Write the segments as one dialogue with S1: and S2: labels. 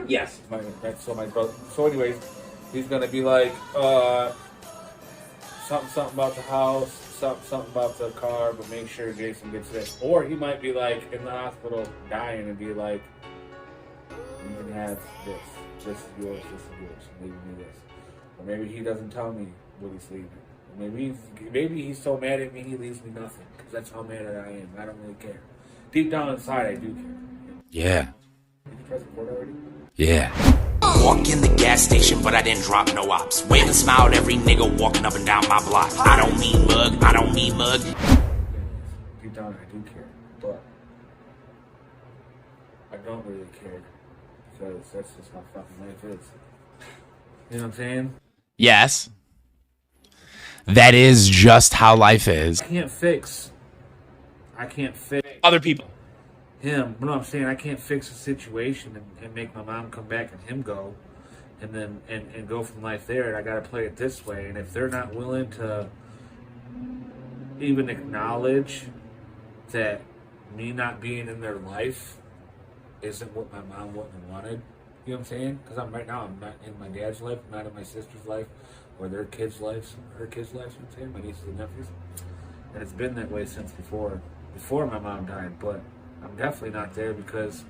S1: Yes, my brother. So anyways, he's gonna be like, something about the house, something about the car, but make sure Jason gets this. Or he might be like in the hospital dying and be like, you can have this. This is yours. This is yours. Leave me this. Or maybe he doesn't tell me what he's leaving. Or maybe he's so mad at me he leaves me nothing because that's how mad I am. I don't really care. Deep down inside, I do care.
S2: Yeah.
S1: Did you press record already?
S2: Yeah.
S3: Walk in the gas station, but I didn't drop no ops. Wave and smile at every nigga walking up and down my block. I don't mean mug, I don't mean mug.
S1: Deep down, I do care, but I don't really care because that's just how fucking life is. You know what I'm saying?
S2: Yes. That is just how life is.
S1: I can't fix
S2: Other people.
S1: him. You know what I'm saying? I can't fix a situation and make my mom come back and him go and then and go from life there. And I gotta play it this way. And if they're not willing to even acknowledge that me not being in their life isn't what my mom wouldn't have wanted, you know what I'm saying? Because I'm not in my dad's life, I'm not in my sister's life, or their kids' lives, her kids' lives, you know what I'm saying? My nieces and nephews. And it's been that way since before my mom died, but I'm definitely not there because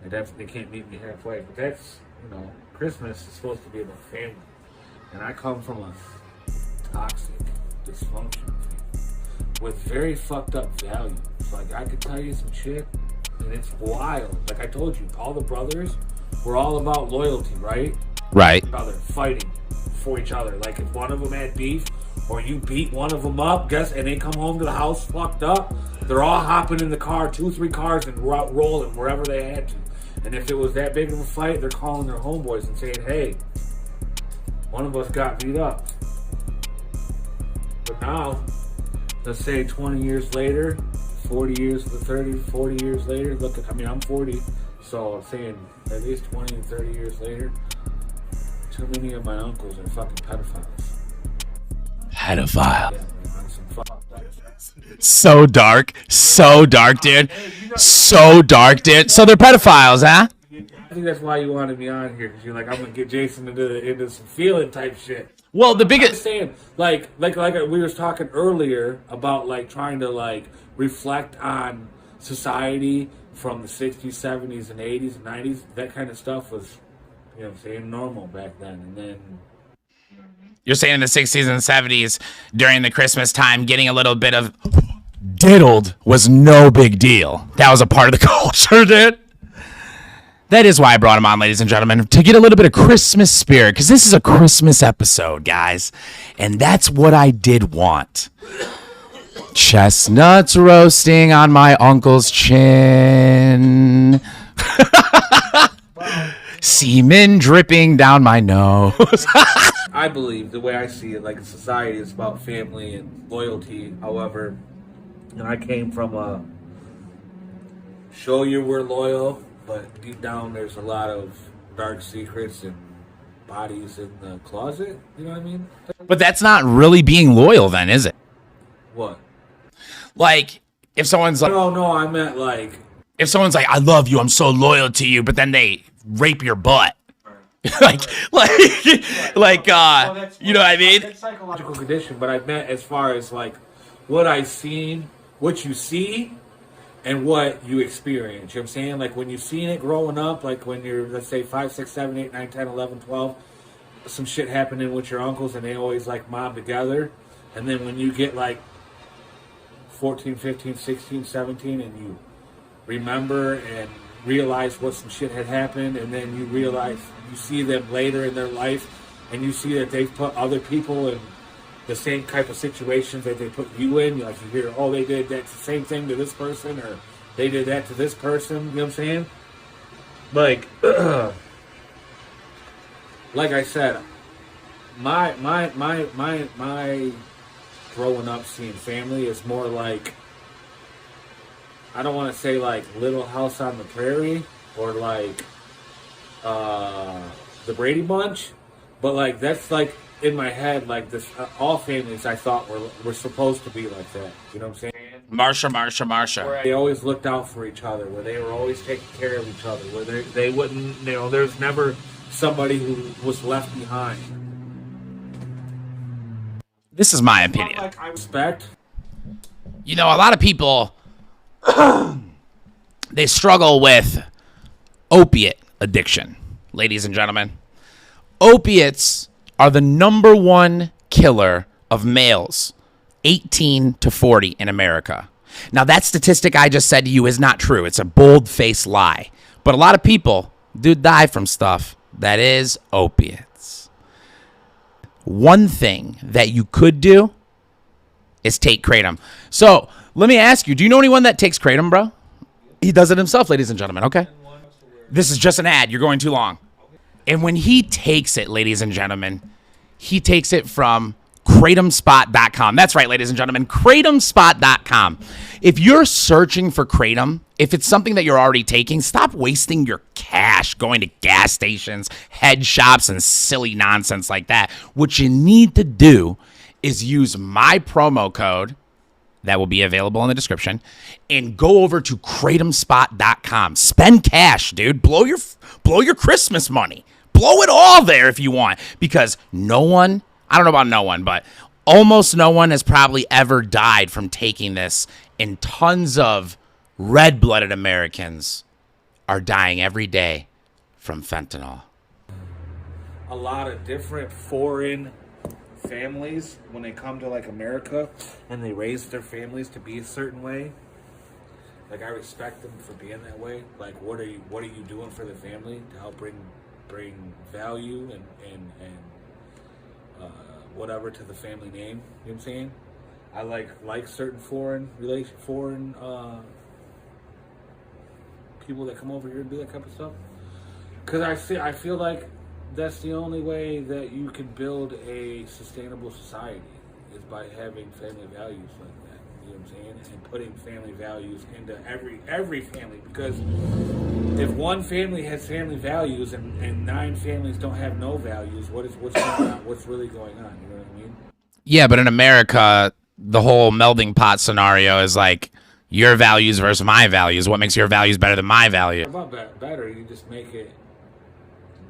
S1: they can't meet me halfway. But that's, you know, Christmas is supposed to be about family. And I come from a toxic, dysfunctional family with very fucked up values. Like, I could tell you some shit, and it's wild. Like I told you, all the brothers were all about loyalty, right?
S2: Right.
S1: Brother fighting for each other. Like, if one of them had beef, or you beat one of them up, and they come home to the house fucked up, they're all hopping in the car, 2-3 cars, and rolling wherever they had to. And if it was that big of a fight, they're calling their homeboys and saying, hey, one of us got beat up. But now, let's say 20 years later, 40 years, 30, 40 years later, I'm 40, so I'm saying at least 20 and 30 years later, too many of my uncles are fucking pedophiles.
S2: Pedophile.
S1: Yeah, man, some
S2: So dark, dude. So dark, dude. So they're pedophiles, huh?
S1: I think that's why you wanted me on here, because you're like, I'm gonna get Jason into some feeling type shit.
S2: Well, the
S1: I'm
S2: biggest
S1: saying, like we were talking earlier about like trying to like reflect on society from the 60s, 70s, and 80s and 90s. That kind of stuff was, you know what I'm saying, normal back then. And then
S2: you're saying in the 60s and 70s during the Christmas time, getting a little bit of diddled was no big deal. That was a part of the culture, dude. That is why I brought him on, ladies and gentlemen, to get a little bit of Christmas spirit, because this is a Christmas episode, guys, and that's what I did want. Chestnuts roasting on my uncle's chin. Semen dripping down my nose.
S1: I believe, the way I see it, like society is about family and loyalty. However, and I came from a show you we're loyal, but deep down there's a lot of dark secrets and bodies in the closet. You know what I mean?
S2: But that's not really being loyal then, is it?
S1: What?
S2: Like, if someone's like...
S1: No, I meant like...
S2: If someone's like, I love you, I'm so loyal to you, but then they rape your butt. You know what I mean?
S1: It's psychological condition, but I meant as far as like what I seen, what you see, and what you experience. You know what I'm saying? Like when you've seen it growing up, like when you're, let's say 5, 6, 7, 8, 9, 10, 11, 12, some shit happening with your uncles and they always like mob together. And then when you get like 14, 15, 16, 17 and you remember and realize what some shit had happened, and then you realize you see them later in their life and you see that they've put other people in the same type of situations that they put you in. Like you hear, oh, they did that same thing to this person, or they did that to this person. You know what I'm saying? Like, like I said, my growing up seeing family is more like, I don't want to say like Little House on the Prairie or like the Brady Bunch, but like that's like in my head, like this all families I thought were supposed to be like that. You know what I'm saying?
S2: Marsha.
S1: Where they always looked out for each other, where they were always taking care of each other, where they wouldn't, there's never somebody who was left behind.
S2: This is my opinion.
S1: Like I respect.
S2: A lot of people, they struggle with opiate addiction, ladies and gentlemen. Opiates are the number one killer of males 18 to 40 in America. Now, that statistic I just said to you is not true. It's a bold-faced lie. But a lot of people do die from stuff that is opiates. One thing that you could do is take kratom. So, let me ask you, do you know anyone that takes kratom, bro? He does it himself, ladies and gentlemen, okay? This is just an ad. You're going too long. And when he takes it, ladies and gentlemen, he takes it from kratomspot.com. That's right, ladies and gentlemen, kratomspot.com. If you're searching for kratom, if it's something that you're already taking, stop wasting your cash going to gas stations, head shops, and silly nonsense like that. What you need to do is use my promo code that will be available in the description and go over to kratomspot.com. Spend cash, dude. Blow your Christmas money. Blow it all there if you want, because no one, I don't know about no one, but almost no one has probably ever died from taking this, and tons of red-blooded Americans are dying every day from fentanyl.
S1: A lot of different foreign families, when they come to like America and they raise their families to be a certain way, like I respect them for being that way. Like, what are you doing for the family to help bring value and whatever to the family name? You know what I'm saying? I like certain foreign people that come over here and do that kind of stuff, because I feel like that's the only way that you can build a sustainable society, is by having family values like that. You know what I'm saying? And putting family values into every family, because if one family has family values and 9 families don't have no values, what's going on? What's really going on? You know what I mean?
S2: Yeah, but in America, the whole melding pot scenario is like your values versus my values. What makes your values better than my values?
S1: How about better? You just make it,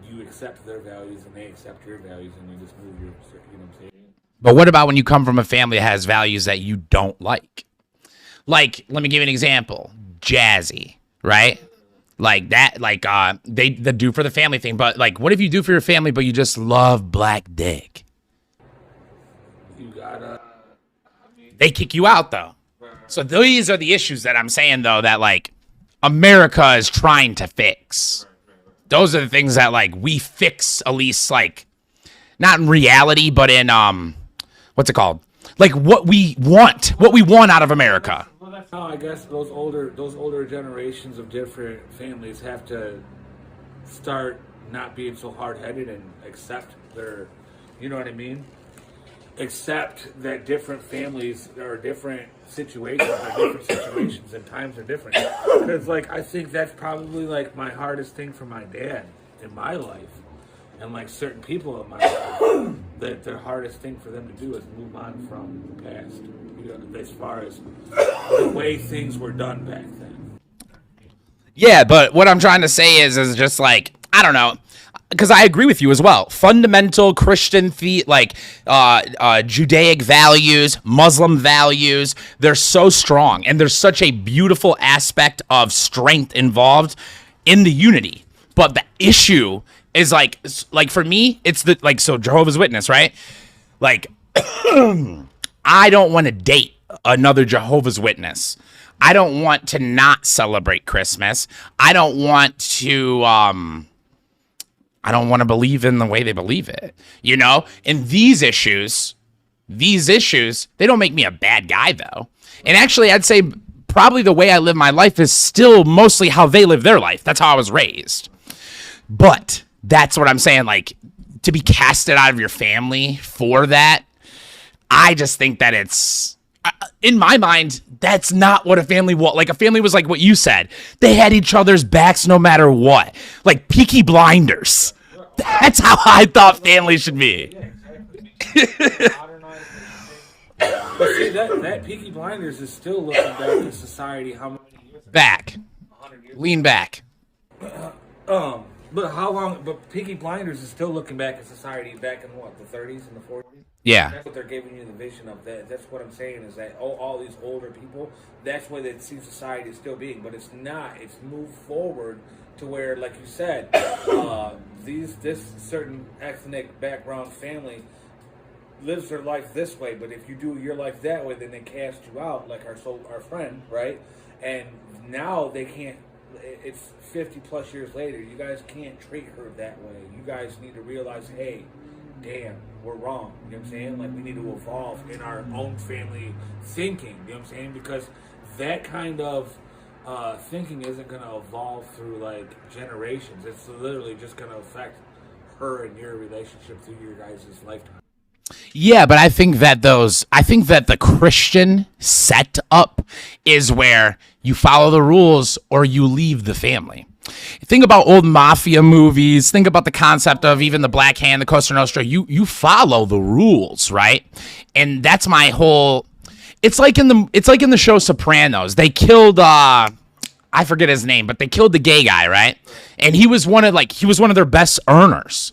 S1: you accept their values and they accept your values, and you just move your, you know what I'm saying?
S2: But what about when you come from a family that has values that you don't like? Like, let me give you an example. Jazzy, right? Like that, like they do for the family thing. But like, what if you do for your family, but you just love black dick?
S1: You gotta.
S2: They kick you out though. So these are the issues that I'm saying though, that like America is trying to fix. Those are the things that like we fix, at least like not in reality, but in what's it called? Like what we want out of America.
S1: Well, that's how I guess those older generations of different families have to start not being so hard-headed and accept their, you know what I mean? Accept that different families are different situations, and times are different. Because like I think that's probably like my hardest thing for my dad in my life, and like certain people in my life, that the hardest thing for them to do is move on from the past, you know, as far as the way things were done back then.
S2: Yeah, but what I'm trying to say is just like, I don't know, because I agree with you as well. Fundamental Christian Judaic values, Muslim values, they're so strong, and there's such a beautiful aspect of strength involved in the unity. But the issue is like for me, it's the like, so Jehovah's Witness, right? Like I don't want to date another Jehovah's Witness. I don't want to not celebrate Christmas. I don't want to believe in the way they believe it, you know? And these issues, they don't make me a bad guy though. And actually I'd say probably the way I live my life is still mostly how they live their life. That's how I was raised. But that's what I'm saying, like, to be casted out of your family for that, I just think that it's, in my mind, that's not what a family was. Like, a family was like what you said. They had each other's backs no matter what. Like Peaky Blinders. That's how I thought family should be.
S1: But see, that Peaky Blinders is still looking back at society. How many years ago?
S2: Back.
S1: 100 years.
S2: Lean back.
S1: But how long? But Peaky Blinders is still looking back at society back in what, the 30s and the 40s.
S2: Yeah.
S1: That's what they're giving you the vision of. That's what I'm saying is that all these older people. That's where they see society still being, but it's not. It's moved forward to where, like you said, this certain ethnic background family lives their life this way, but if you do your life that way, then they cast you out, like our friend, right? And now they can't. It's 50 plus years later. You guys can't treat her that way. You guys need to realize, hey, damn, we're wrong. You know what I'm saying? Like, we need to evolve in our own family thinking. You know what I'm saying? Because that kind of thinking isn't going to evolve through like generations. It's literally just going to affect her and your relationship through your guys' lifetime.
S2: Yeah, but I think that the Christian setup is where you follow the rules or you leave the family. Think about old mafia movies. Think about the concept of even the Black Hand, the Cosa Nostra. You follow the rules, right? And that's my whole. It's like in the show Sopranos. They killed I forget his name, but they killed the gay guy, right? And he was one of their best earners,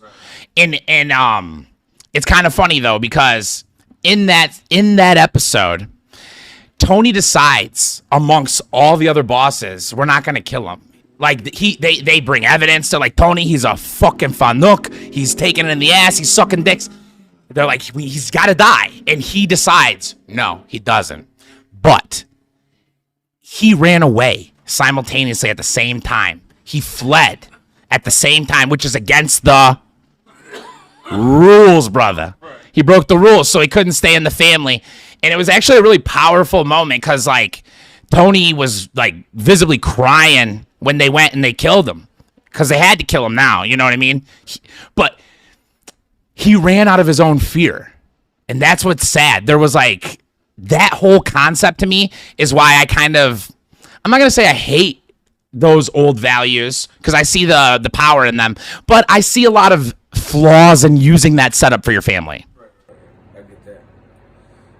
S2: and it's kind of funny though, because in that episode, Tony decides amongst all the other bosses, we're not gonna kill him. Like they bring evidence to like, Tony, he's a fucking fanook. He's taking it in the ass. He's sucking dicks. They're like, he's got to die, and he decides no, he doesn't. But he ran away simultaneously at the same time. He fled at the same time, which is against the rules, brother. He broke the rules, so he couldn't stay in the family. And it was actually a really powerful moment because, like, Tony was, like, visibly crying when they went and they killed him because they had to kill him now. You know what I mean? But he ran out of his own fear. And that's what's sad. There was, like, that whole concept to me is why I kind of, I'm not going to say I hate those old values because I see the power in them, but I see a lot of flaws in using that setup for your family.
S1: Right. I get that.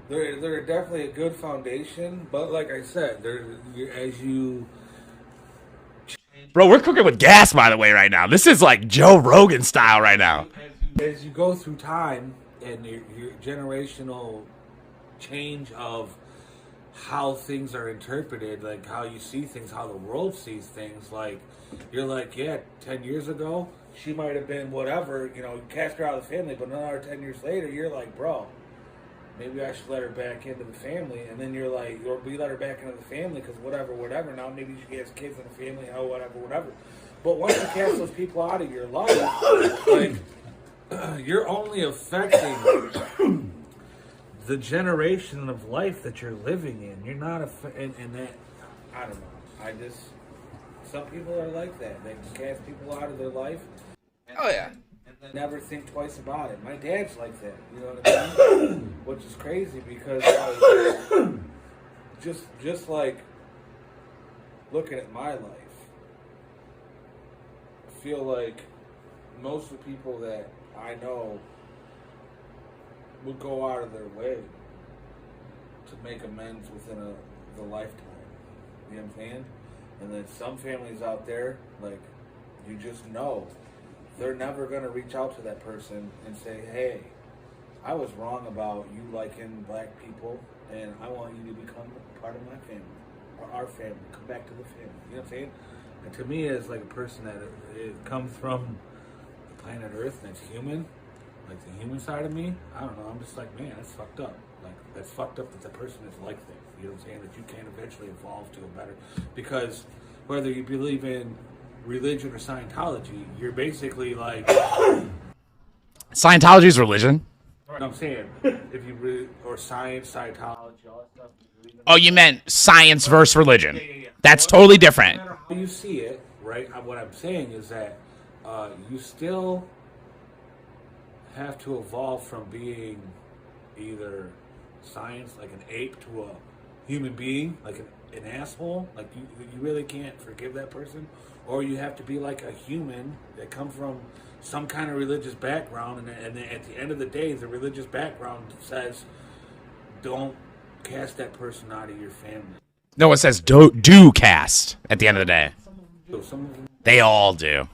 S1: They're definitely a good foundation, but like I said,
S2: Bro, we're cooking with gas, by the way, right now. This is like Joe Rogan style right now.
S1: As you go through time and your generational change of how things are interpreted, like how you see things, how the world sees things, like you're like, yeah, 10 years ago, she might have been whatever, you know, you cast her out of the family, but another 10 years later, you're like, bro, maybe I should let her back into the family. And then you're like, or we let her back into the family because whatever. Now maybe she has kids in the family, oh, whatever. But once you cast those people out of your life, like, you're only affecting the generation of life that you're living in. You're not and that, I don't know. Some people are like that. They just cast people out of their life.
S2: Oh, yeah.
S1: And then never think twice about it. My dad's like that. You know what I mean? Which is crazy because, like, just like looking at my life, I feel like most of the people that I know would go out of their way to make amends within the lifetime. You know what I'm saying? And then some families out there, like, you just know they're never going to reach out to that person and say, hey, I was wrong about you liking black people, and I want you to become part of my family, or our family, come back to the family. You know what I'm saying? And to me, as like a person that it comes from the planet Earth and it's human, like the human side of me, I don't know, I'm just like, man, that's fucked up. Like, that's fucked up that the person is like that. You know what I'm saying? That you can eventually evolve to a better, because whether you believe in religion or Scientology, you're basically like,
S2: Scientology is religion.
S1: I'm saying, if you really, or science, Scientology, all that stuff.
S2: Oh, you meant science versus religion.
S1: Yeah.
S2: That's totally different.
S1: No matter how you see it, right? What I'm saying is that you still have to evolve from being either science, like an ape, to a human being, like an asshole. Like you really can't forgive that person, or you have to be like a human that comes from some kind of religious background, and at the end of the day, the religious background says, don't cast that person out of your family.
S2: No, it says do cast at the end of the day.
S1: So some of them,
S2: They all do.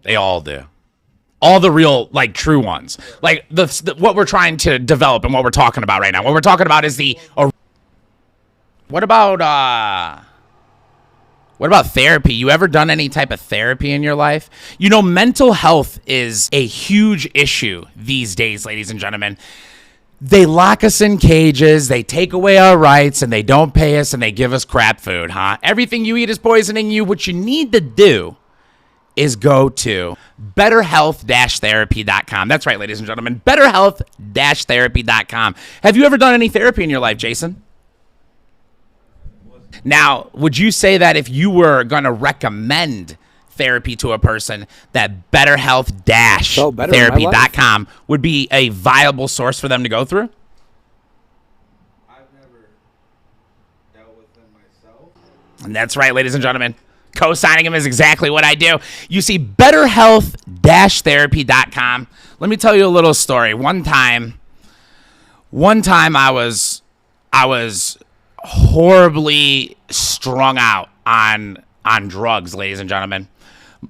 S2: They all do. All the real, like, true ones. Like, the what we're trying to develop and what we're talking about right now. What we're talking about is the... What about therapy? You ever done any type of therapy in your life? You know, mental health is a huge issue these days, ladies and gentlemen. They lock us in cages, they take away our rights, and they don't pay us, and they give us crap food, huh? Everything you eat is poisoning you. What you need to do is go to betterhealth-therapy.com. That's right, ladies and gentlemen, betterhealth-therapy.com. Have you ever done any therapy in your life, Jason? Now, would you say that if you were going to recommend therapy to a person, that betterhealth-therapy.com would be a viable source for them to go through?
S1: I've never dealt with them myself.
S2: And that's right, ladies and gentlemen. Co-signing him is exactly what I do. You see, betterhealth-therapy.com. Let me tell you a little story. One time I was horribly strung out on drugs, ladies and gentlemen.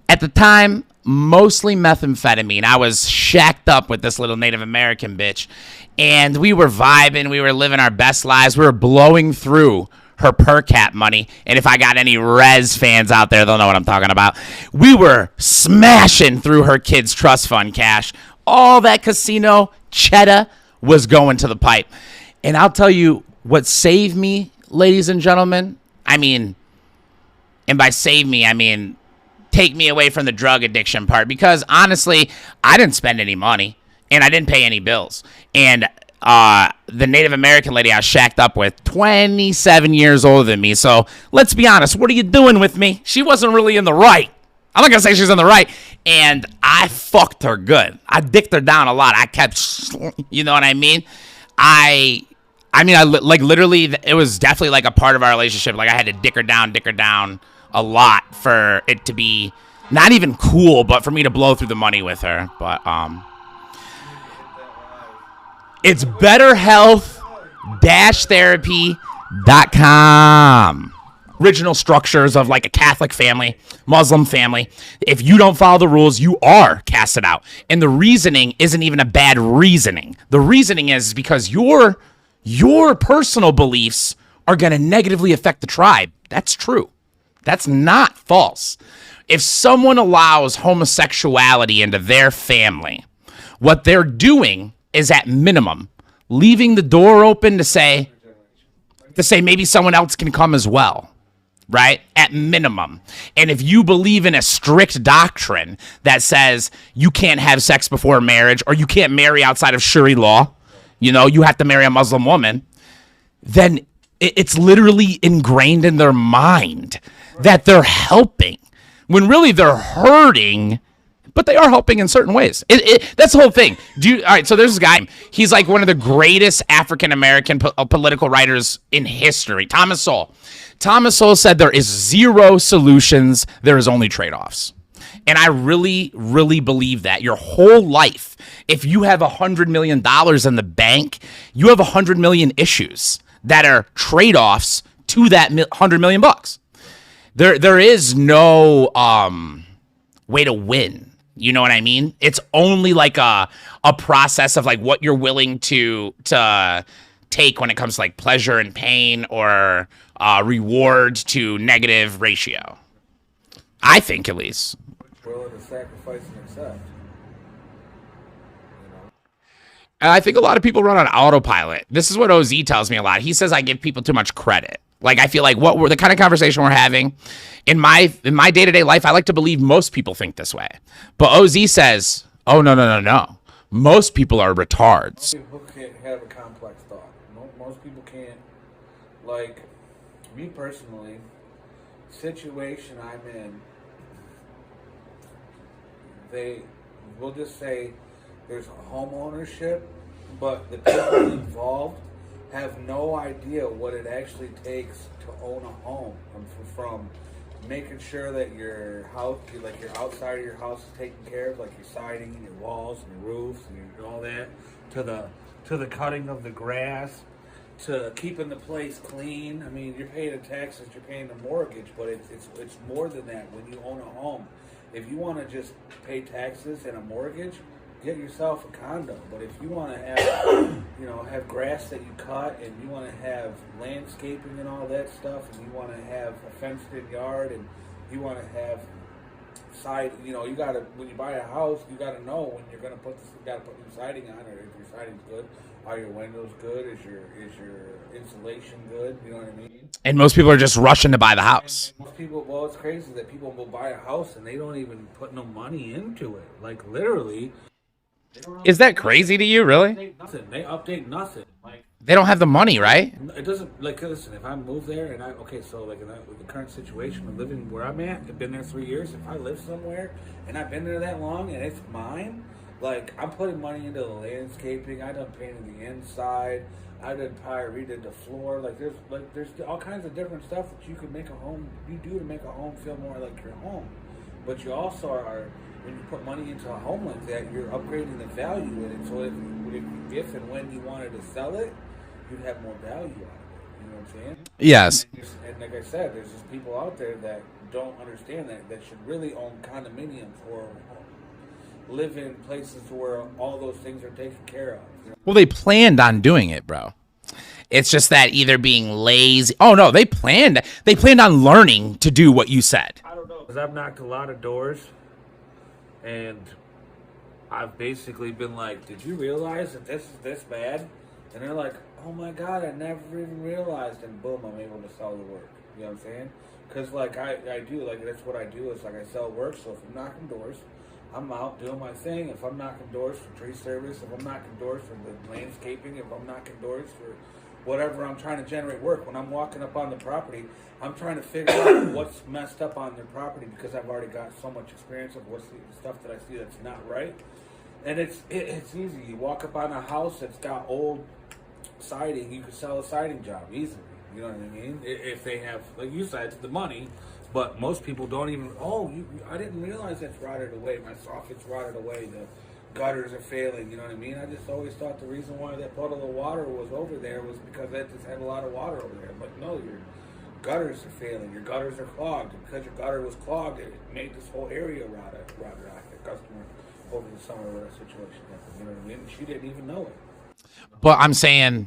S2: At the time, mostly methamphetamine. I was shacked up with this little Native American bitch, and we were vibing. We were living our best lives. We were blowing through her per cap money, and if I got any Rez fans out there, they'll know what I'm talking about. We were smashing through her kids' trust fund cash. All that casino cheddar was going to the pipe. And I'll tell you what saved me, ladies and gentlemen. I mean, and by save me, I mean take me away from the drug addiction part, because honestly, I didn't spend any money and I didn't pay any bills. And the Native American lady I was shacked up with, 27 years older than me. So let's be honest. What are you doing with me? She wasn't really in the right. I'm not going to say she's in the right. And I fucked her good. I dicked her down a lot. I kept, you know what I mean? I like literally, it was definitely like a part of our relationship. Like I had to dick her down a lot for it to be not even cool, but for me to blow through the money with her. But, it's betterhealth-therapy.com. Original structures of like a Catholic family, Muslim family. If you don't follow the rules, you are casted out. And the reasoning isn't even a bad reasoning. The reasoning is because your personal beliefs are going to negatively affect the tribe. That's true. That's not false. If someone allows homosexuality into their family, what they're doing is at minimum leaving the door open to say maybe someone else can come as well, right? At minimum. And if you believe in a strict doctrine that says you can't have sex before marriage, or you can't marry outside of Sharia law, you know, you have to marry a Muslim woman, then it's literally ingrained in their mind that they're helping when really they're hurting. But they are helping in certain ways. That's the whole thing. All right, so there's this guy. He's like one of the greatest African-American political writers in history, Thomas Sowell. Thomas Sowell said there is zero solutions. There is only trade-offs. And I really, really believe that. Your whole life, if you have $100 million in the bank, you have 100 million issues that are trade-offs to that $100 million. There is no way to win. You know what I mean? It's only like a process of like what you're willing to take when it comes to like pleasure and pain, or reward to negative ratio. I think, at least.
S1: Willing to sacrifice and accept.
S2: And I think a lot of people run on autopilot. This is what OZ tells me a lot. He says I give people too much credit. Like, I feel like the kind of conversation we're having in my day-to-day life, I like to believe most people think this way. But OZ says, oh, no. Most people are retards.
S1: Most people can't have a complex thought. Most people can't. Like, me personally, situation I'm in, we'll just say there's home ownership, but the people involved have no idea what it actually takes to own a home. From making sure that your house, like your outside of your house is taken care of, like your siding and your walls and your roofs and all that, to the cutting of the grass, to keeping the place clean. I mean, you're paying the taxes, you're paying the mortgage, but it's more than that when you own a home. If you want to just pay taxes and a mortgage, get yourself a condo. But if you want to have, have grass that you cut, and you want to have landscaping and all that stuff, and you want to have a fenced-in yard, and you want to have side, you gotta, when you buy a house, you gotta know when you're gonna put this, you gotta put new siding on, or if your siding's good, are your windows good, is your insulation good, you know what I mean?
S2: And most people are just rushing to buy the house.
S1: Most people, well, it's crazy that people will buy a house and they don't even put no money into it, like literally.
S2: Is that crazy to you, really?
S1: They update nothing. Like,
S2: they don't have the money, right?
S1: It doesn't, like, listen, if I move there and so like with the current situation of living where I'm at, I've been there 3 years. If I live somewhere and I've been there that long and it's mine, like, I'm putting money into the landscaping. I done painted the inside. I done probably redid the floor. There's all kinds of different stuff that you can make a home. You do to make a home feel more like your home. But you also are, when you put money into a home like that, you're upgrading the value in it. So if and when you wanted to sell it, you'd have more value out of it. You know what I'm saying?
S2: Yes.
S1: And like I said, there's just people out there that don't understand that should really own condominiums or live in places where all those things are taken care of.
S2: Well, they planned on doing it, bro. It's just that either being lazy. Oh no, they planned on learning to do what you said.
S1: I don't know, because I've knocked a lot of doors, and I've basically been like, "Did you realize that this is this bad?" And they're like, "Oh my God, I never even realized." And boom, I'm able to sell the work. You know what I'm saying? Because like I do, like that's what I do. Is like I sell work. So if I'm knocking doors, I'm out doing my thing. If I'm knocking doors for tree service, if I'm knocking doors for the landscaping, if I'm knocking doors for whatever I'm trying to generate work, when I'm walking up on the property, I'm trying to figure out what's messed up on their property, because I've already got so much experience of what's the stuff that I see that's not right. And it's easy. You walk up on a house that's got old siding, you could sell a siding job easily. You know what I mean? If they have, like you said, the money. But most people don't even, I didn't realize that's rotted away. My soffit's rotted away. The gutters are failing. You know what I mean? I just always thought the reason why that puddle of water was over there was because it just had a lot of water over there. But no, your gutters are failing. Your gutters are clogged. And because your gutter was clogged, it made this whole area rot. The customer over the summer with a situation happened. You know what I mean? She didn't even know it.
S2: But I'm saying,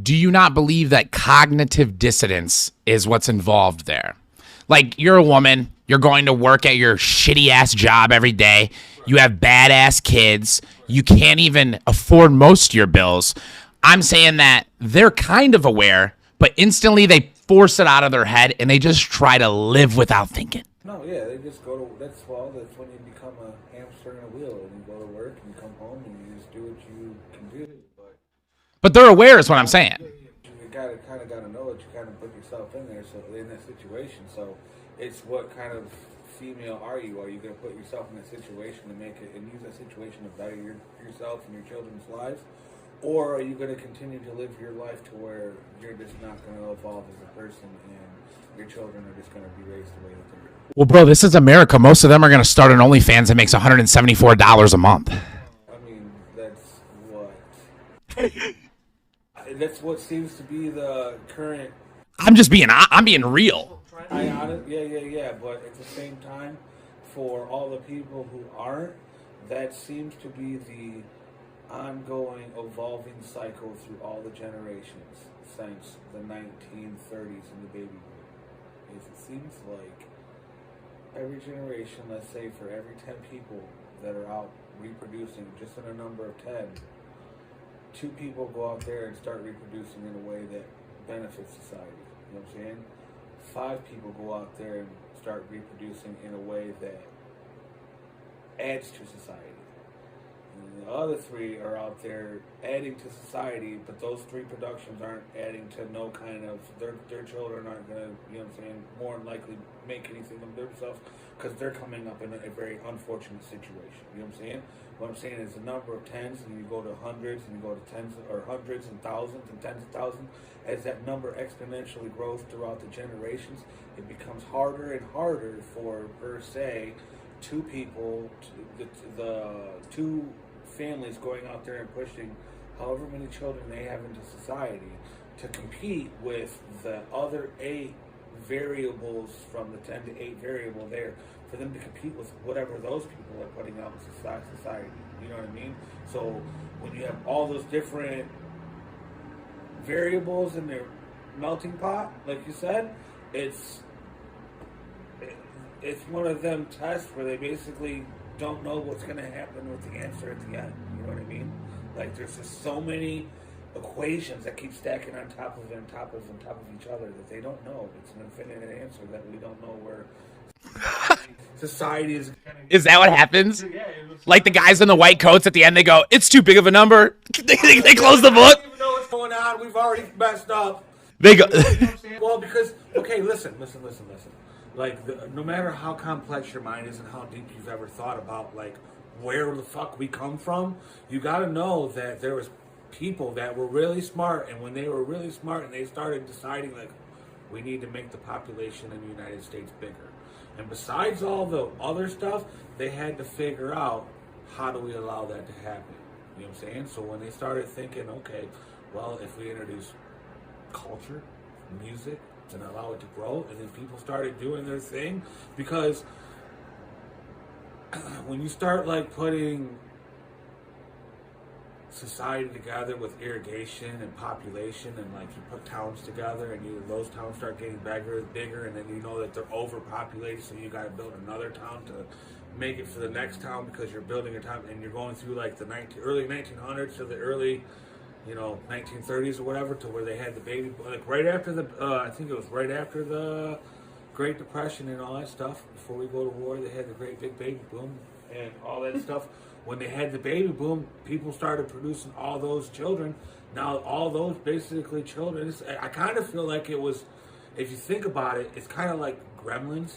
S2: do you not believe that cognitive dissonance is what's involved there? Like, you're a woman, you're going to work at your shitty-ass job every day, you have badass kids, you can't even afford most of your bills. I'm saying that they're kind of aware, but instantly they force it out of their head, and they just try to live without thinking.
S1: No, yeah, they just go to, that's when you become a hamster in a wheel, and you go to work, and you come home, and you just do what you can do.
S2: But they're aware is what I'm saying.
S1: You kind of got to know it. You kind of put yourself in there, so in that situation. So it's what kind of female are you? Are you going to put yourself in that situation to make it and use that situation to better yourself and your children's lives, or are you going to continue to live your life to where you're just not going to evolve as a person and your children are just going to be raised the way that they're?
S2: Well, bro, this is America. Most of them are going to start an OnlyFans that makes $174 a month.
S1: I mean, that's what. That's what seems to be the current.
S2: I'm being real.
S1: Yeah. But at the same time, for all the people who aren't, that seems to be the ongoing, evolving cycle through all the generations since the 1930s and the baby boom. It seems like every generation, let's say for every 10 people that are out reproducing, just in a number of 10, 2 people go out there and start reproducing in a way that benefits society. You know what I'm saying? 5 people go out there and start reproducing in a way that adds to society. And the other 3 are out there adding to society, but those 3 productions aren't adding to no kind of, their children aren't going to, you know what I'm saying, more than likely make anything of themselves, because they're coming up in a very unfortunate situation. You know what I'm saying? What I'm saying is the number of tens, and you go to hundreds, and you go to tens, or hundreds and thousands and tens of thousands. As that number exponentially grows throughout the generations, it becomes harder and harder for, per se, 2 people, the 2 families going out there and pushing however many children they have into society to compete with the other 8 variables from the 10 to 8 variable there, for them to compete with whatever those people are putting out in society. You know what I mean? So when you have all those different variables in their melting pot, like you said, it's one of them tests where they basically don't know what's going to happen with the answer at the end. You know what I mean? Like, there's just so many equations that keep stacking on top of each other that they don't know. It's an infinite answer that we don't know where society is.
S2: Is that what happens? Like the guys in the white coats at the end, they go, "It's too big of a number." They close the book.
S1: I don't even know what's going on. We've already messed up.
S2: They go.
S1: Well, because, okay, listen. Like, no matter how complex your mind is and how deep you've ever thought about, like, where the fuck we come from, you got to know that there was people that were really smart, and when they were really smart and they started deciding, like, we need to make the population in the United States bigger. And besides all the other stuff, they had to figure out, how do we allow that to happen? You know what I'm saying? So when they started thinking, okay, well, if we introduce culture, music, and allow it to grow, and then people started doing their thing, because when you start, like, putting society together with irrigation and population, and, like, you put towns together, and those towns start getting bigger, and then you know that they're overpopulated, so you got to build another town to make it for the next town, because you're building a town, and you're going through, like, the early 1900s to the early 1930s or whatever, to where they had the baby, like, right after the, I think it was right after the Great Depression and all that stuff, before we go to war, they had the great big baby boom and all that stuff. When they had the baby boom, people started producing all those children. Now, all those basically children, I kind of feel like it was, if you think about it, it's kind of like Gremlins,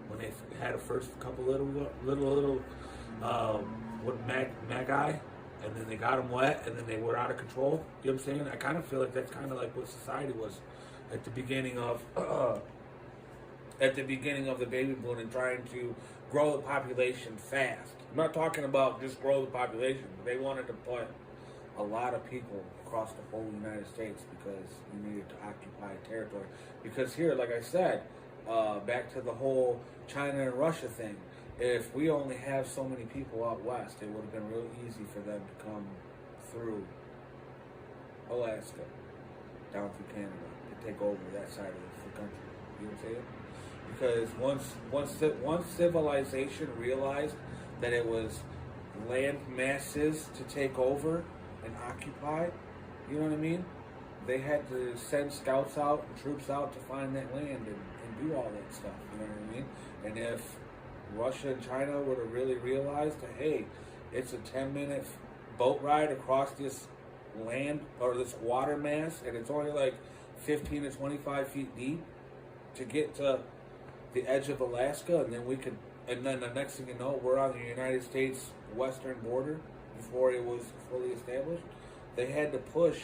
S1: when they had a first couple little magi, and then they got them wet, and then they were out of control. You know what I'm saying? I kind of feel like that's kind of like what society was at the beginning of the baby boom, and trying to grow the population fast. I'm not talking about just grow the population. They wanted to put a lot of people across the whole United States, because you needed to occupy territory. Because here, like I said, back to the whole China and Russia thing, if we only have so many people out west, it would have been real easy for them to come through Alaska, down through Canada, to take over that side of the country. You know what I'm saying? Because once civilization realized that it was land masses to take over and occupy, you know what I mean? They had to send scouts out and troops out to find that land and do all that stuff, you know what I mean? And if Russia and China would have really realized that, hey, it's a 10-minute boat ride across this land, or this water mass, and it's only like 15 to 25 feet deep to get to the edge of Alaska, and then the next thing you know, we're on the United States western border before it was fully established. They had to push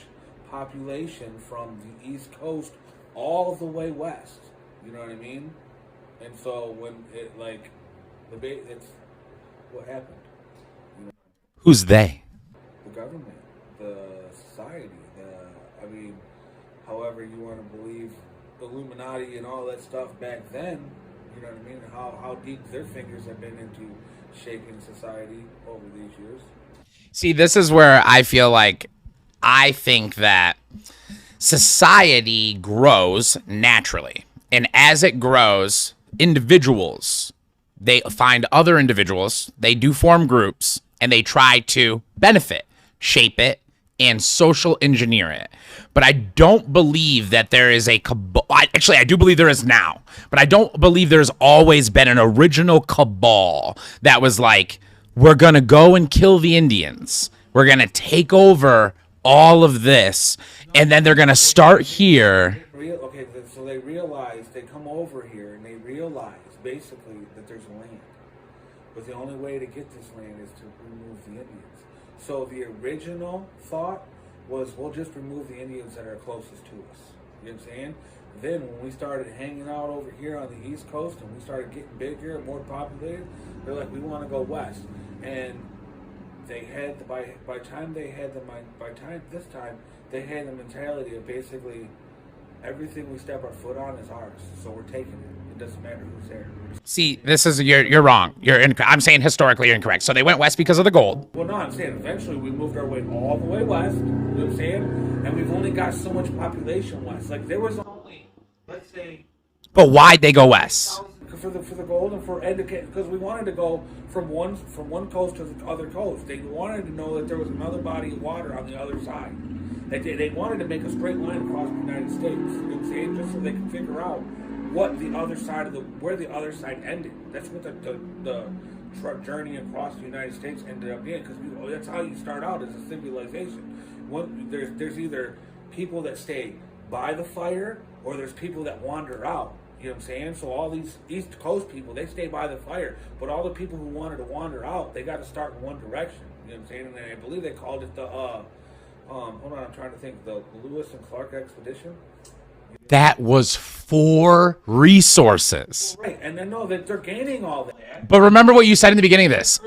S1: population from the East Coast all the way west. You know what I mean? And so when it, like, it's what happened. You know?
S2: Who's they?
S1: The government, the society, however you want to believe, Illuminati and all that stuff back then. You know what I mean? How deep their fingers have been into shaping society over these years.
S2: See, this is where I feel like I think that society grows naturally. And as it grows, individuals, they find other individuals, they do form groups, and they try to benefit, shape it, and social engineer it. But I don't believe that there is a cabal. Actually, I do believe there is now, but I don't believe there's always been an original cabal that was like, we're going to go and kill the Indians. We're going to take over all of this, and then they're going to start here.
S1: Okay, so they realize, they come over here, and they realize basically that there's land. But the only way to get this land is to remove the Indians. So the original thought was, we'll just remove the Indians that are closest to us. You know what I'm saying? Then when we started hanging out over here on the East Coast, and we started getting bigger and more populated, they're like, we want to go west. And they had by time they had the mind by time this time they had the mentality of basically everything we step our foot on is ours, so we're taking it. It doesn't matter who's there.
S2: See, this is you're wrong. I'm saying historically you're incorrect. So they went west because of the gold.
S1: Well, no, I'm saying eventually we moved our way all the way west. You know what I'm saying? And we've only got so much population west. Like there was only, let's say.
S2: But why'd they go west?
S1: For the gold and for educate, because we wanted to go from one coast to the other coast. They wanted to know that there was another body of water on the other side. They wanted to make a straight line across the United States. You know what I'm saying? Just so they could figure out what the other side where the other side ended. That's what the journey across the United States ended up being. Because that's how you start out as a civilization. There's either people that stay by the fire or there's people that wander out. You know what I'm saying? So all these East Coast people, they stay by the fire. But all the people who wanted to wander out, they got to start in one direction. You know what I'm saying? And I believe they called it the, hold on, I'm trying to think, the Lewis and Clark expedition.
S2: That was for resources.
S1: Right, and then no, that they're gaining all that.
S2: But remember what you said in the beginning of this.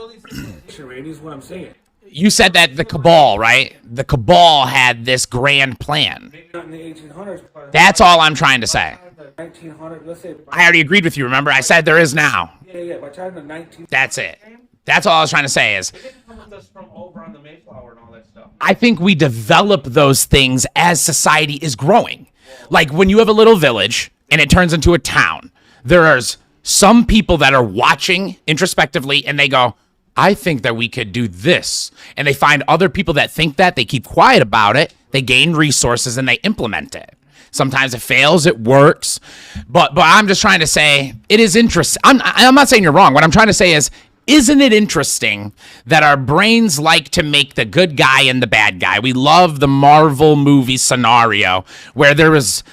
S1: Randy is what I'm saying.
S2: You said that the cabal, right? The cabal had this grand plan.
S1: Maybe not in the 1800s.
S2: That's all I'm trying to say.
S1: 1900, let's say.
S2: I already agreed with you, remember? I said there is now.
S1: Yeah. By the time the 19.
S2: That's it. That's all I was trying to say is.
S1: They didn't come with us from over on the Mayflower and all that stuff.
S2: I think we develop those things as society is growing. Like when you have a little village and it turns into a town, there's some people that are watching introspectively and they go, I think that we could do this. And they find other people that think that, they keep quiet about it, they gain resources and they implement it. Sometimes it fails, it works. But I'm just trying to say it is interesting. I'm not saying you're wrong. What I'm trying to say is, isn't it interesting that our brains like to make the good guy and the bad guy? We love the Marvel movie scenario where there's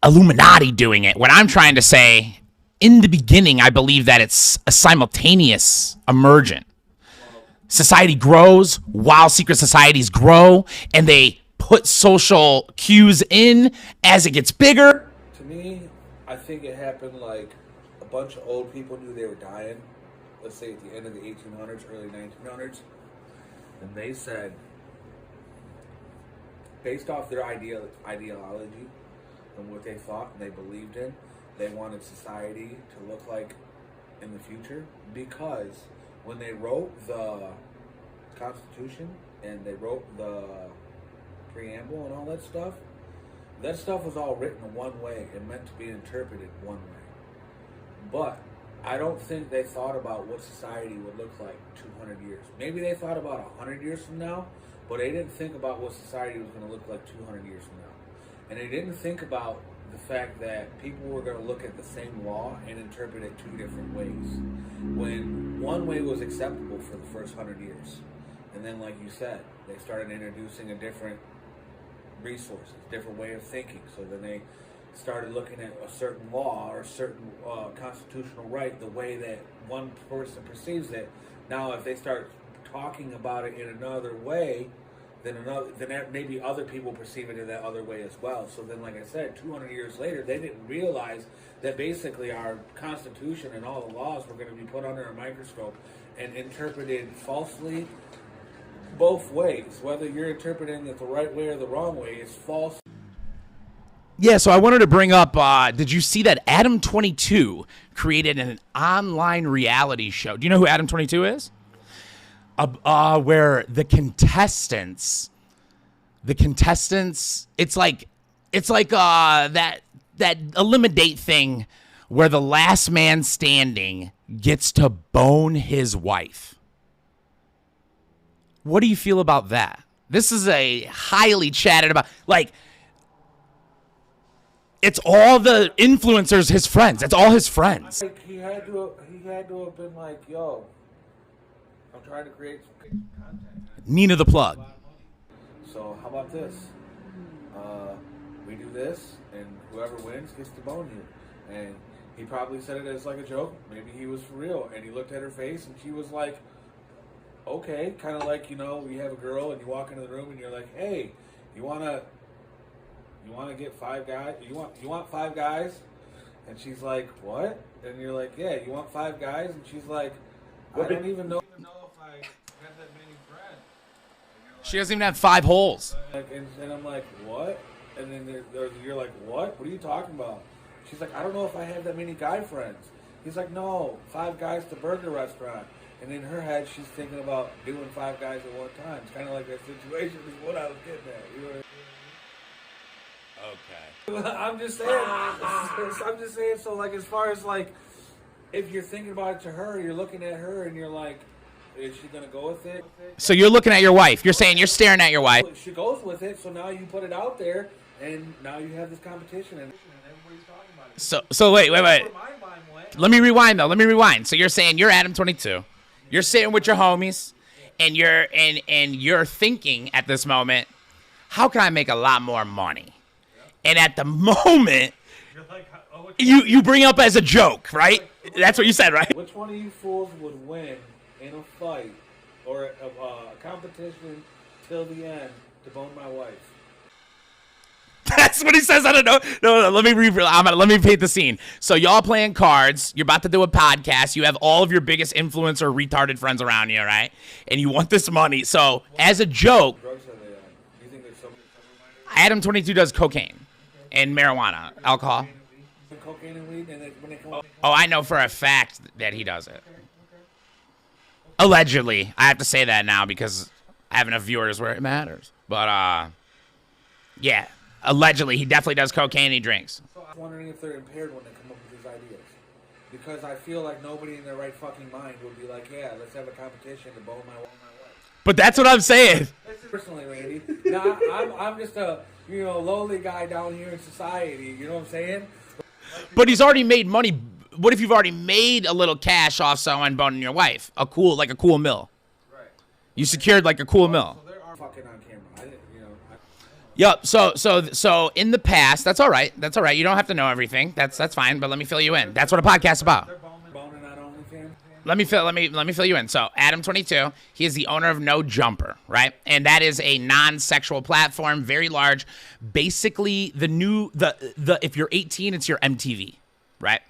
S2: Illuminati doing it. What I'm trying to say, in the beginning, I believe that it's a simultaneous emergent. Society grows while secret societies grow, and they put social cues in as it gets bigger.
S1: To me, I think it happened like a bunch of old people knew they were dying, let's say at the end of the 1800s, early 1900s, and they said, based off their ideology and what they thought and they believed in, they wanted society to look like in the future, because when they wrote the Constitution and they wrote the preamble and all that stuff was all written one way and meant to be interpreted one way. But I don't think they thought about what society would look like 200 years. Maybe they thought about 100 years from now, but they didn't think about what society was going to look like 200 years from now. And they didn't think about the fact that people were going to look at the same law and interpret it two different ways. When one way was acceptable for the first 100 years. And then, like you said, they started introducing a different resources, different way of thinking. So then they started looking at a certain law or a certain constitutional right the way that one person perceives it. Now, if they start talking about it in another way, then maybe other people perceive it in that other way as well. So then, like I said, 200 years later, they didn't realize that basically our Constitution and all the laws were going to be put under a microscope and interpreted falsely both ways. Whether you're interpreting it the right way or the wrong way, it's false.
S2: Yeah, so I wanted to bring up, did you see that Adam 22 created an online reality show? Do you know who Adam 22 is? Where the contestants, it's like that eliminate thing where the last man standing gets to bone his wife. What do you feel about that? This is a highly chatted about, like, it's all the influencers, his friends. It's all his friends.
S1: Like he had to have been like, yo, I'm trying to create some content.
S2: Nina the plug.
S1: So how about this? We do this, and whoever wins gets to bone you. And he probably said it as like a joke. Maybe he was for real. And he looked at her face, and she was like, okay. Kind of like, you know, you have a girl, and you walk into the room, and you're like, hey, you wanna get 5 guys? You want 5 guys? And she's like, what? And you're like, yeah, you want 5 guys? And she's like, I don't even know if I have that many friends.
S2: She doesn't even have 5 holes.
S1: Like, and I'm like, what? And then you're like, what? What are you talking about? She's like, I don't know if I have that many guy friends. He's like, no, 5 guys to burger restaurant. And in her head, she's thinking about doing 5 guys at one time. It's kind of like that situation is what I was getting at. You know what I mean?
S2: Okay.
S1: I'm just saying. I'm just saying. So, like, as far as like, if you're thinking about it to her, you're looking at her, and you're like, is she gonna go with it?
S2: So you're looking at your wife. You're saying you're staring at your wife.
S1: She goes with it. So now you put it out there, and now you have this competition, and everybody's talking about it.
S2: So wait. Let me rewind though. Let me rewind. So you're saying you're Adam 22. You're sitting with your homies, and you're thinking at this moment, how can I make a lot more money? And at the moment, you bring up as a joke, right? That's what you said, right?
S1: Which one of you fools would win in a fight or a competition till the end to bone my wife?
S2: That's what he says. I don't know. No. Let me paint the scene. So y'all playing cards. You're about to do a podcast. You have all of your biggest influencer retarded friends around you, right? And you want this money. So as a joke,
S1: Drugs are they on? Do you think there's some
S2: Adam 22 does cocaine and marijuana, alcohol.
S1: cocaine and weed, and then when they come out,
S2: Oh, I know for a fact that he does it. Allegedly. I have to say that now because I have enough viewers where it matters. But, yeah. Allegedly, he definitely does cocaine and he drinks.
S1: so I'm wondering if they're impaired when they come up with these ideas. Because I feel like nobody in their right fucking mind would be like, yeah, let's have a competition to bone my wife.
S2: But that's what I'm saying.
S1: Personally, Randy, now, I'm just a lowly guy down here in society. You know what I'm saying?
S2: But he's already made money. What if you've already made a little cash off someone boning your wife? A cool mill.
S1: Right.
S2: You secured like a cool mill.
S1: So there are fucking on camera. I didn't,
S2: Yep. So in the past, that's all right. That's all right. You don't have to know everything. That's fine. But let me fill you in. That's what a podcast's about.
S1: They're boning on OnlyFans.
S2: Let me fill you in. So Adam 22, he is the owner of No Jumper, right? And that is a non-sexual platform, very large. Basically, the if you're 18, it's your MTV, right?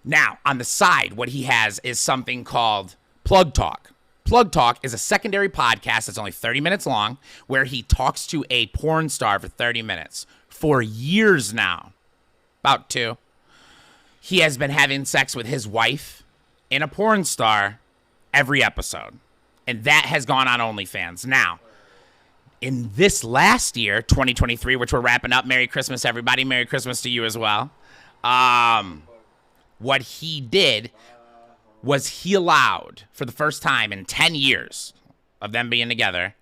S2: Now on the side, what he has is something called Plug Talk. Plug Talk is a secondary podcast that's only 30 minutes long where he talks to a porn star for 30 minutes. For years now, about 2, he has been having sex with his wife and a porn star every episode. And that has gone on OnlyFans. Now, in this last year, 2023, which we're wrapping up, Merry Christmas, everybody. Merry Christmas to you as well. What he did was he allowed, for the first time in 10 years of them being together,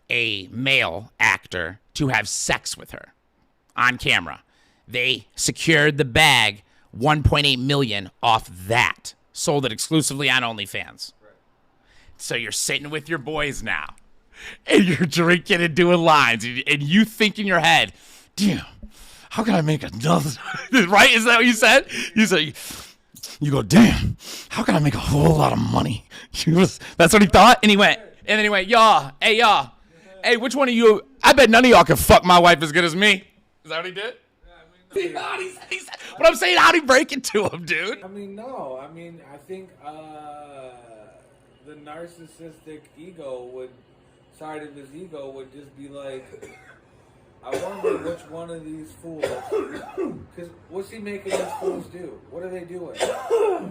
S2: a male actor to have sex with her on camera. They secured the bag, $1.8 million off that. Sold it exclusively on OnlyFans. Right. So you're sitting with your boys now, and you're drinking and doing lines, and you think in your head, damn, how can I make another? Right? Is that what you said? You said, you go, damn, how can I make a whole lot of money? That's what he thought. And then he went, y'all, hey, which one of you, I bet none of y'all can fuck my wife as good as me. Is that what he did? What I'm saying, how'd he break it to him, dude?
S1: I mean, no. I mean, I think the narcissistic side of his ego would just be like, I wonder which one of these fools, because what's he making these fools do? What are they doing?
S2: All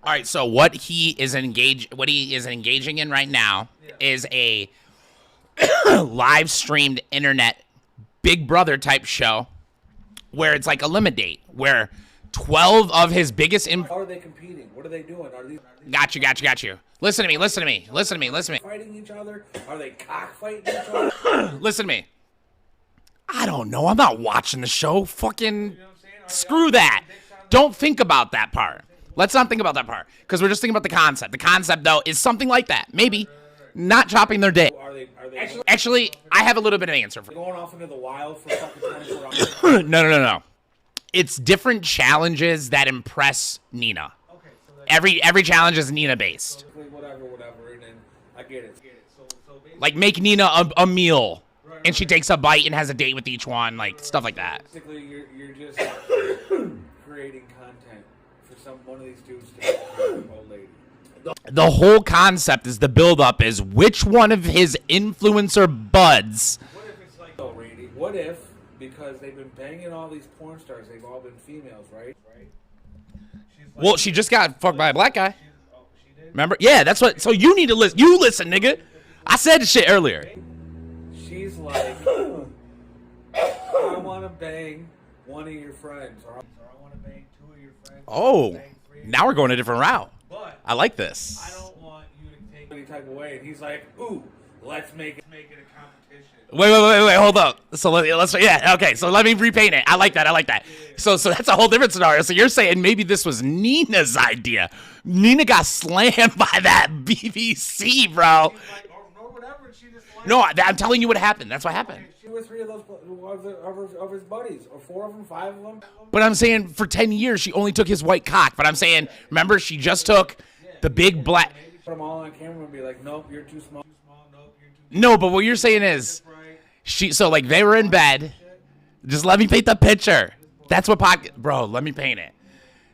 S2: right, so what he is engaging in right now is a live streamed internet Big Brother type show where it's like Eliminate, where 12 of his biggest...
S1: How are they competing? What are they doing? Are these...
S2: Got you. Listen to me.
S1: Fighting each other? Are they cockfighting each other?
S2: Listen to me. I don't know. I'm not watching the show. Fucking screw that. Don't think about that part. Let's not think about that part, because we're just thinking about the concept. The concept, though, is something like that. Maybe not chopping their dick.
S1: Are they
S2: Actually, I have a little bit of an answer for you.
S1: going off into the wild for fucking 24 hours?
S2: No. It's different challenges that impress Nina.
S1: Okay, so
S2: Every challenge is Nina based.
S1: whatever, and then I get it. So
S2: Like make Nina a meal, and she takes a bite and has a date with each one, like stuff like that.
S1: basically, you're just creating content for one of these dudes to be an old lady.
S2: The whole concept is the build-up is which one of his influencer buds.
S1: What if it's like, oh, Randy, what if, because they've been banging all these porn stars, they've all been females, right?
S2: Well, she just got fucked by a black guy. Remember? Yeah, that's what. So you need to listen. You listen, nigga. I said the shit earlier.
S1: She's like, I want to bang one of your friends, or I want to bang two of your friends.
S2: Oh, now we're going a different route.
S1: But
S2: I like this.
S1: I don't want you to take any type of way. And he's like, ooh, let's make it a competition.
S2: Wait, hold up. So let's okay. So let me repaint it. I like that. So that's a whole different scenario. So you're saying maybe this was Nina's idea. Nina got slammed by that BBC, bro.
S1: She's like, or whatever. She just like,
S2: No, I'm telling you what happened. That's what happened.
S1: She was 3 of those of his buddies, or 4 of them, 5 of them.
S2: But I'm saying for 10 years she only took his white cock. But I'm saying, remember, she just took the big black.
S1: Put them all on camera and be like, nope, you're too small. Nope, you're too.
S2: No, but what you're saying is, so like they were in bed. Just let me paint the picture. That's what bro, let me paint it.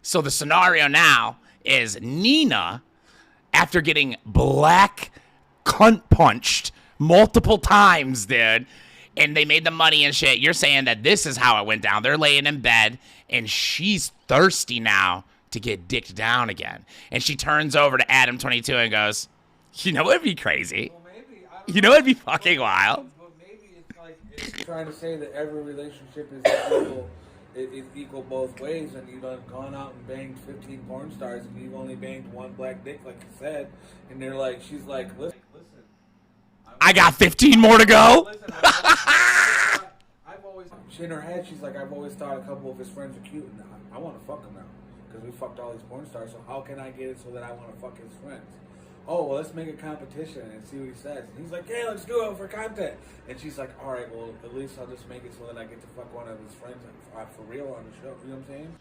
S2: So the scenario now is Nina, after getting black cunt punched multiple times, dude, and they made the money and shit. You're saying that this is how it went down. They're laying in bed, and she's thirsty now to get dicked down again. And she turns over to Adam 22 and goes, you know what'd be crazy? You know what'd be fucking wild?
S1: It's trying to say that every relationship is equal both ways, and you've gone out and banged 15 porn stars, and you've only banged one black dick, like you said, and they're like, she's like, listen,
S2: I got 15 more to go.
S1: I've always, in her head, she's like, I've always thought a couple of his friends are cute, and I want to fuck them now, because we fucked all these porn stars, so how can I get it so that I want to fuck his friends? Oh, well, let's make a competition and see what he says. And he's like, yeah, let's do it for content. And she's like, all right, well, at least I'll just make it so that I get to fuck one of his friends for real on the show. You know what I'm saying?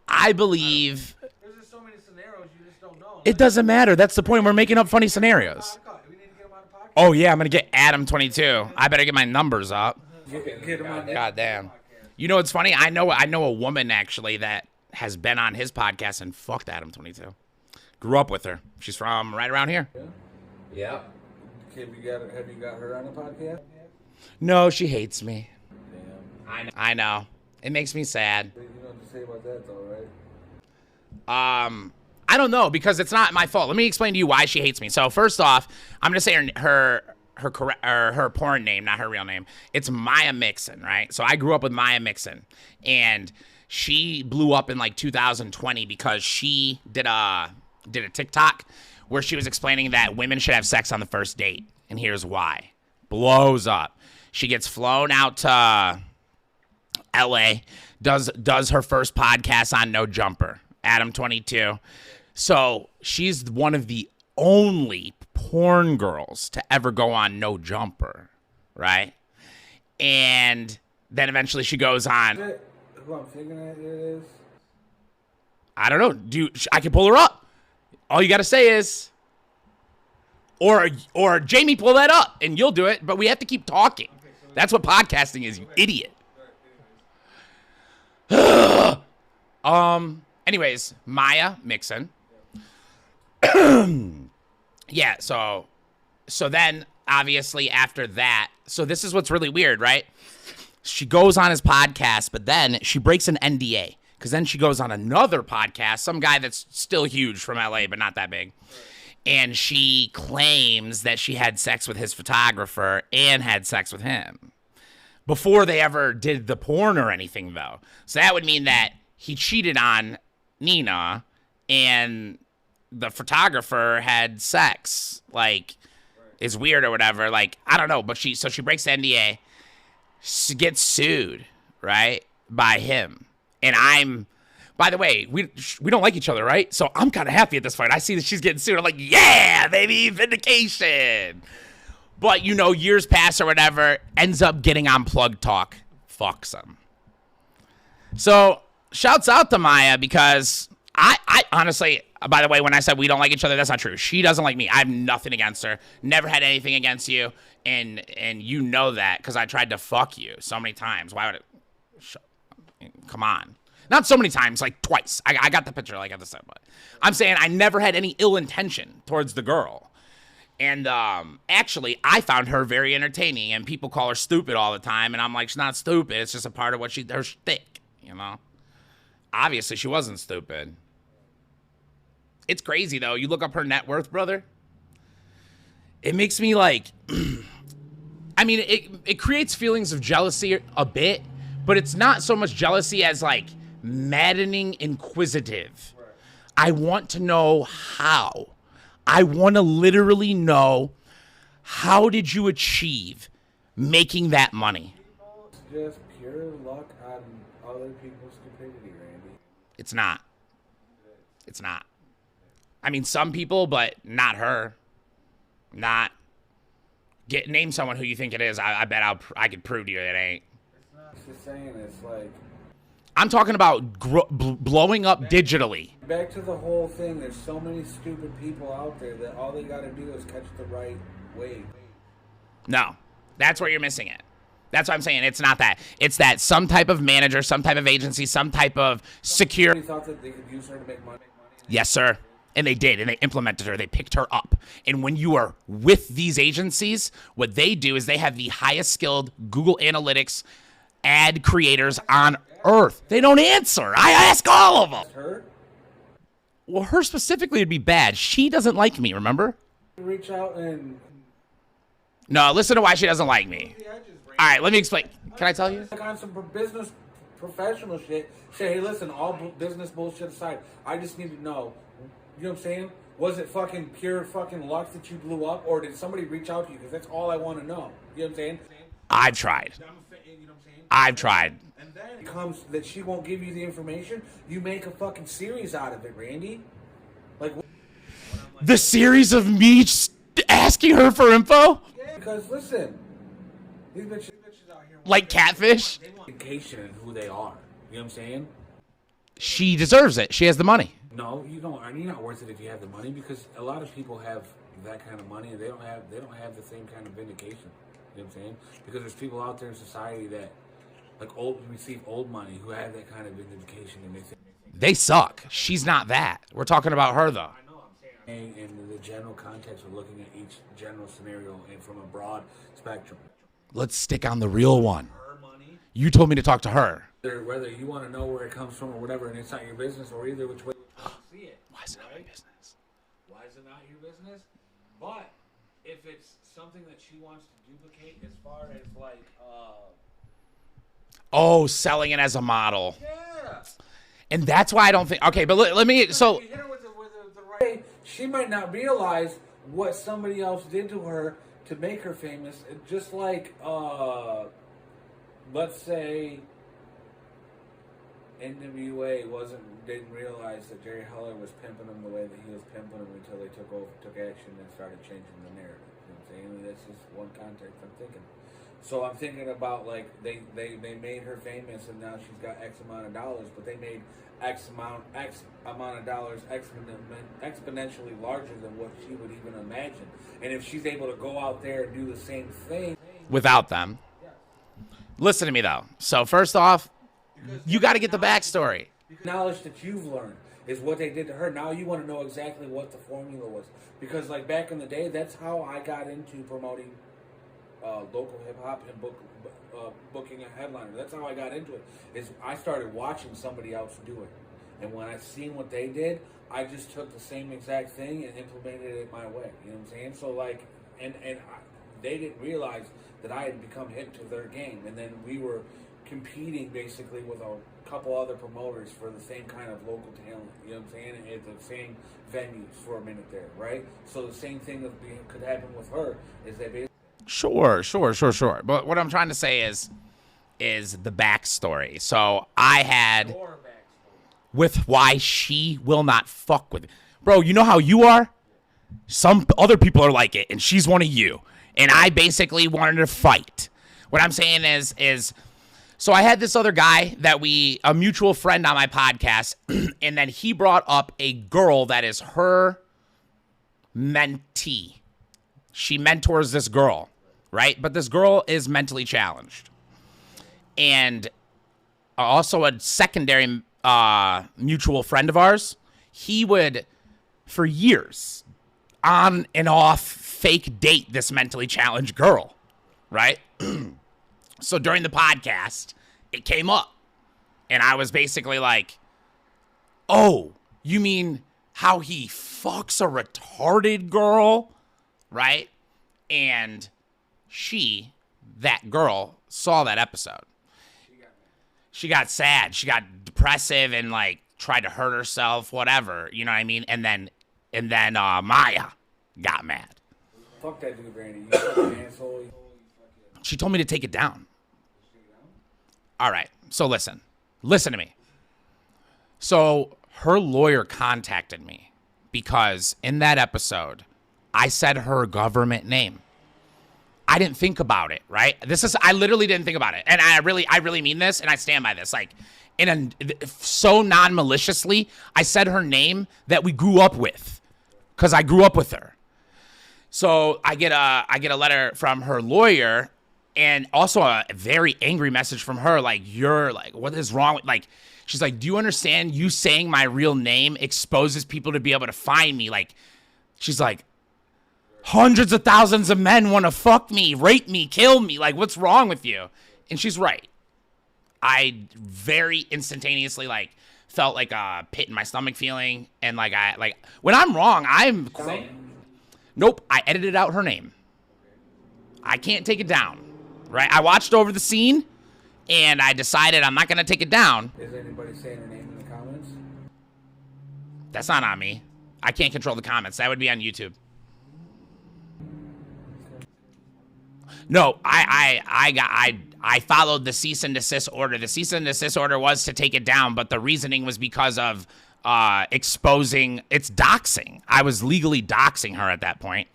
S2: I believe
S1: there's just so many scenarios you just don't know.
S2: it doesn't matter. That's the point. We're making up funny scenarios.
S1: We need to get him on a podcast.
S2: Oh, yeah, I'm going to get Adam 22. I better get my numbers up.
S1: Get him on there.
S2: God damn. You know what's funny? I know a woman, actually, that has been on his podcast and fucked Adam 22. Grew up with her. She's from right around here.
S1: Yeah. Have you got her on a podcast?
S2: No, she hates me.
S1: Damn.
S2: I know. It makes me sad.
S1: You know what to say about that, though, right?
S2: I don't know, because it's not my fault. Let me explain to you why she hates me. So first off, I'm gonna say her porn name, not her real name. It's Maya Mixon, right? So I grew up with Maya Mixon, and she blew up in like 2020 because she did a TikTok where she was explaining that women should have sex on the first date, and here's why. Blows up. She gets flown out to LA, does her first podcast on No Jumper, Adam 22. So she's one of the only porn girls to ever go on No Jumper, right? And then eventually she goes on.
S1: Who I'm thinking it is?
S2: I don't know. I can pull her up. All you got to say is, or Jamie, pull that up, and you'll do it. But we have to keep talking. That's what podcasting is, you idiot. Anyways, Maya Mixon. Yeah. So then obviously after that, so this is what's really weird, right? She goes on his podcast, but then she breaks an NDA. Because then she goes on another podcast, some guy that's still huge from LA, but not that big. And she claims that she had sex with his photographer and had sex with him before they ever did the porn or anything, though. So that would mean that he cheated on Nina and the photographer had sex. Like, is weird or whatever. Like, I don't know. But she breaks the NDA. She gets sued, right, by him. And by the way, we don't like each other, right? So I'm kind of happy at this point. I see that she's getting sued. I'm like, yeah, baby, vindication. But, years pass or whatever, ends up getting on Plug Talk. Fucks him. So, shouts out to Maya, because I honestly, by the way, when I said we don't like each other, that's not true. She doesn't like me. I have nothing against her. Never had anything against you. And you know that, because I tried to fuck you so many times. Why would it? Come on. Not so many times, like twice. I got the picture, like at the time, but I'm saying I never had any ill intention towards the girl. And actually, I found her very entertaining, and people call her stupid all the time, and I'm like, she's not stupid. It's just a part of what her shtick, you know? Obviously, she wasn't stupid. It's crazy, though. You look up her net worth, brother. It makes me like, I mean, it creates feelings of jealousy a bit, but it's not so much jealousy as like maddening inquisitive. Right. I want to know how. I want to literally know, how did you achieve making that money?
S1: It's just pure luck on other people's stupidity, Randy.
S2: It's not. It's not. I mean, some people, but not her. Not. Name someone who you think it is. I bet I could prove to you it ain't.
S1: It's not just saying, it's like,
S2: I'm talking about blowing up digitally.
S1: Back to the whole thing. There's so many stupid people out there that all they got to do is catch the right wave.
S2: No, that's where you're missing it. That's what I'm saying. It's not that. It's that some type of manager, some type of agency, some type of secure.
S1: Somebody thought that they could use her to make money.
S2: Yes, sir. And they did, and they implemented her. They picked her up. And when you are with these agencies, what they do is they have the highest skilled Google Analytics ad creators on earth. They don't answer. I ask all of them.
S1: Her?
S2: Well, her specifically would be bad. She doesn't like me, remember?
S1: Reach out and...
S2: No, listen to why she doesn't like me. All right, let me explain. Can I tell you?
S1: Like on some business professional shit, say, hey, listen, all business bullshit aside, I just need to know, you know what I'm saying? Was it fucking pure fucking luck that you blew up, or did somebody reach out to you? Because that's all I want to know. You know what I'm saying?
S2: I've tried. I've tried.
S1: And then it comes that she won't give you the information. You make a fucking series out of it, Randy. Like
S2: the series of me asking her for info?
S1: Yeah, because listen, these bitches out here
S2: like catfish.
S1: They want education in who they are. You know what I'm saying?
S2: She deserves it. She has the money.
S1: No, you don't. You're not worth it if you have the money, because a lot of people have that kind of money and they don't have the same kind of vindication. You know what I'm saying? Because there's people out there in society that receive old money who have that kind of vindication, and
S2: they suck. She's not that. We're talking about her though.
S1: I know. I'm saying in the general context of looking at each general scenario and from a broad spectrum.
S2: Let's stick on the real one. You told me to talk to her.
S1: Whether you want to know where it comes from or whatever, and it's not your business, or either which way you see it.
S2: Why is it not my business?
S1: Why is it not your business? But if it's something that she wants to duplicate, as far as like,
S2: oh, selling it as a model.
S1: Yeah.
S2: And that's why I don't think. Okay, but let me. So
S1: you hit her with the right. She might not realize what somebody else did to her to make her famous. Just like, let's say NWA didn't realize that Jerry Heller was pimping them the way that he was pimping them until they took action and started changing the narrative. You know what I'm saying? And that's just one context I'm thinking. So I'm thinking about, like, they made her famous and now she's got X amount of dollars, but they made X amount of dollars exponentially larger than what she would even imagine. And if she's able to go out there and do the same thing
S2: without them. Yeah. Listen to me though. So first off, you got to get the backstory.
S1: Knowledge that you've learned is what they did to her. Now you want to know exactly what the formula was. Because, like, back in the day, that's how I got into promoting local hip-hop and booking a headliner. That's how I got into it. Is I started watching somebody else do it. And when I seen what they did, I just took the same exact thing and implemented it my way. You know what I'm saying? So, like, they didn't realize that I had become hip to their game. And then we were competing basically with a couple other promoters for the same kind of local talent, you know what I'm saying, at the same venues for a minute there, right? So the same thing that could happen with her is they basically...
S2: Sure. But what I'm trying to say is the backstory. So I had with why she will not fuck with it. Bro, you know how you are? Some other people are like it, and she's one of you. And I basically wanted to fight. What I'm saying is so I had this other guy a mutual friend on my podcast, and then he brought up a girl that is her mentee. She mentors this girl, right? But this girl is mentally challenged. And also a secondary mutual friend of ours, he would, for years, on and off, fake date this mentally challenged girl, right? So during the podcast, it came up. And I was basically like, oh, you mean how he fucks a retarded girl, right? And that girl, saw that episode. She got sad. She got depressive and like tried to hurt herself, whatever. You know what I mean? And then Maya got mad.
S1: Fuck that dude, Randy. You fucking asshole.
S2: She told me to take it down. All right. So listen to me. So her lawyer contacted me because in that episode, I said her government name. I didn't think about it, right? I literally didn't think about it. And I really mean this, and I stand by this. Like, so non-maliciously, I said her name that we grew up with, because I grew up with her. So I get a letter from her lawyer, and also a very angry message from her, like, you're like, what is wrong with, like, she's like, do you understand you saying my real name exposes people to be able to find me? Like, she's like, hundreds of thousands of men want to fuck me, rape me, kill me. Like, what's wrong with you? And she's right. I very instantaneously, like, felt like a pit in my stomach feeling. And, like, when I'm wrong, nope, I edited out her name. I can't take it down, right? I watched over the scene, and I decided I'm not going to take it down.
S1: Is anybody saying her name in the comments?
S2: That's not on me. I can't control the comments. That would be on YouTube. No, I followed the cease and desist order. The cease and desist order was to take it down, but the reasoning was because of exposing, it's doxing. I was legally doxing her at that point.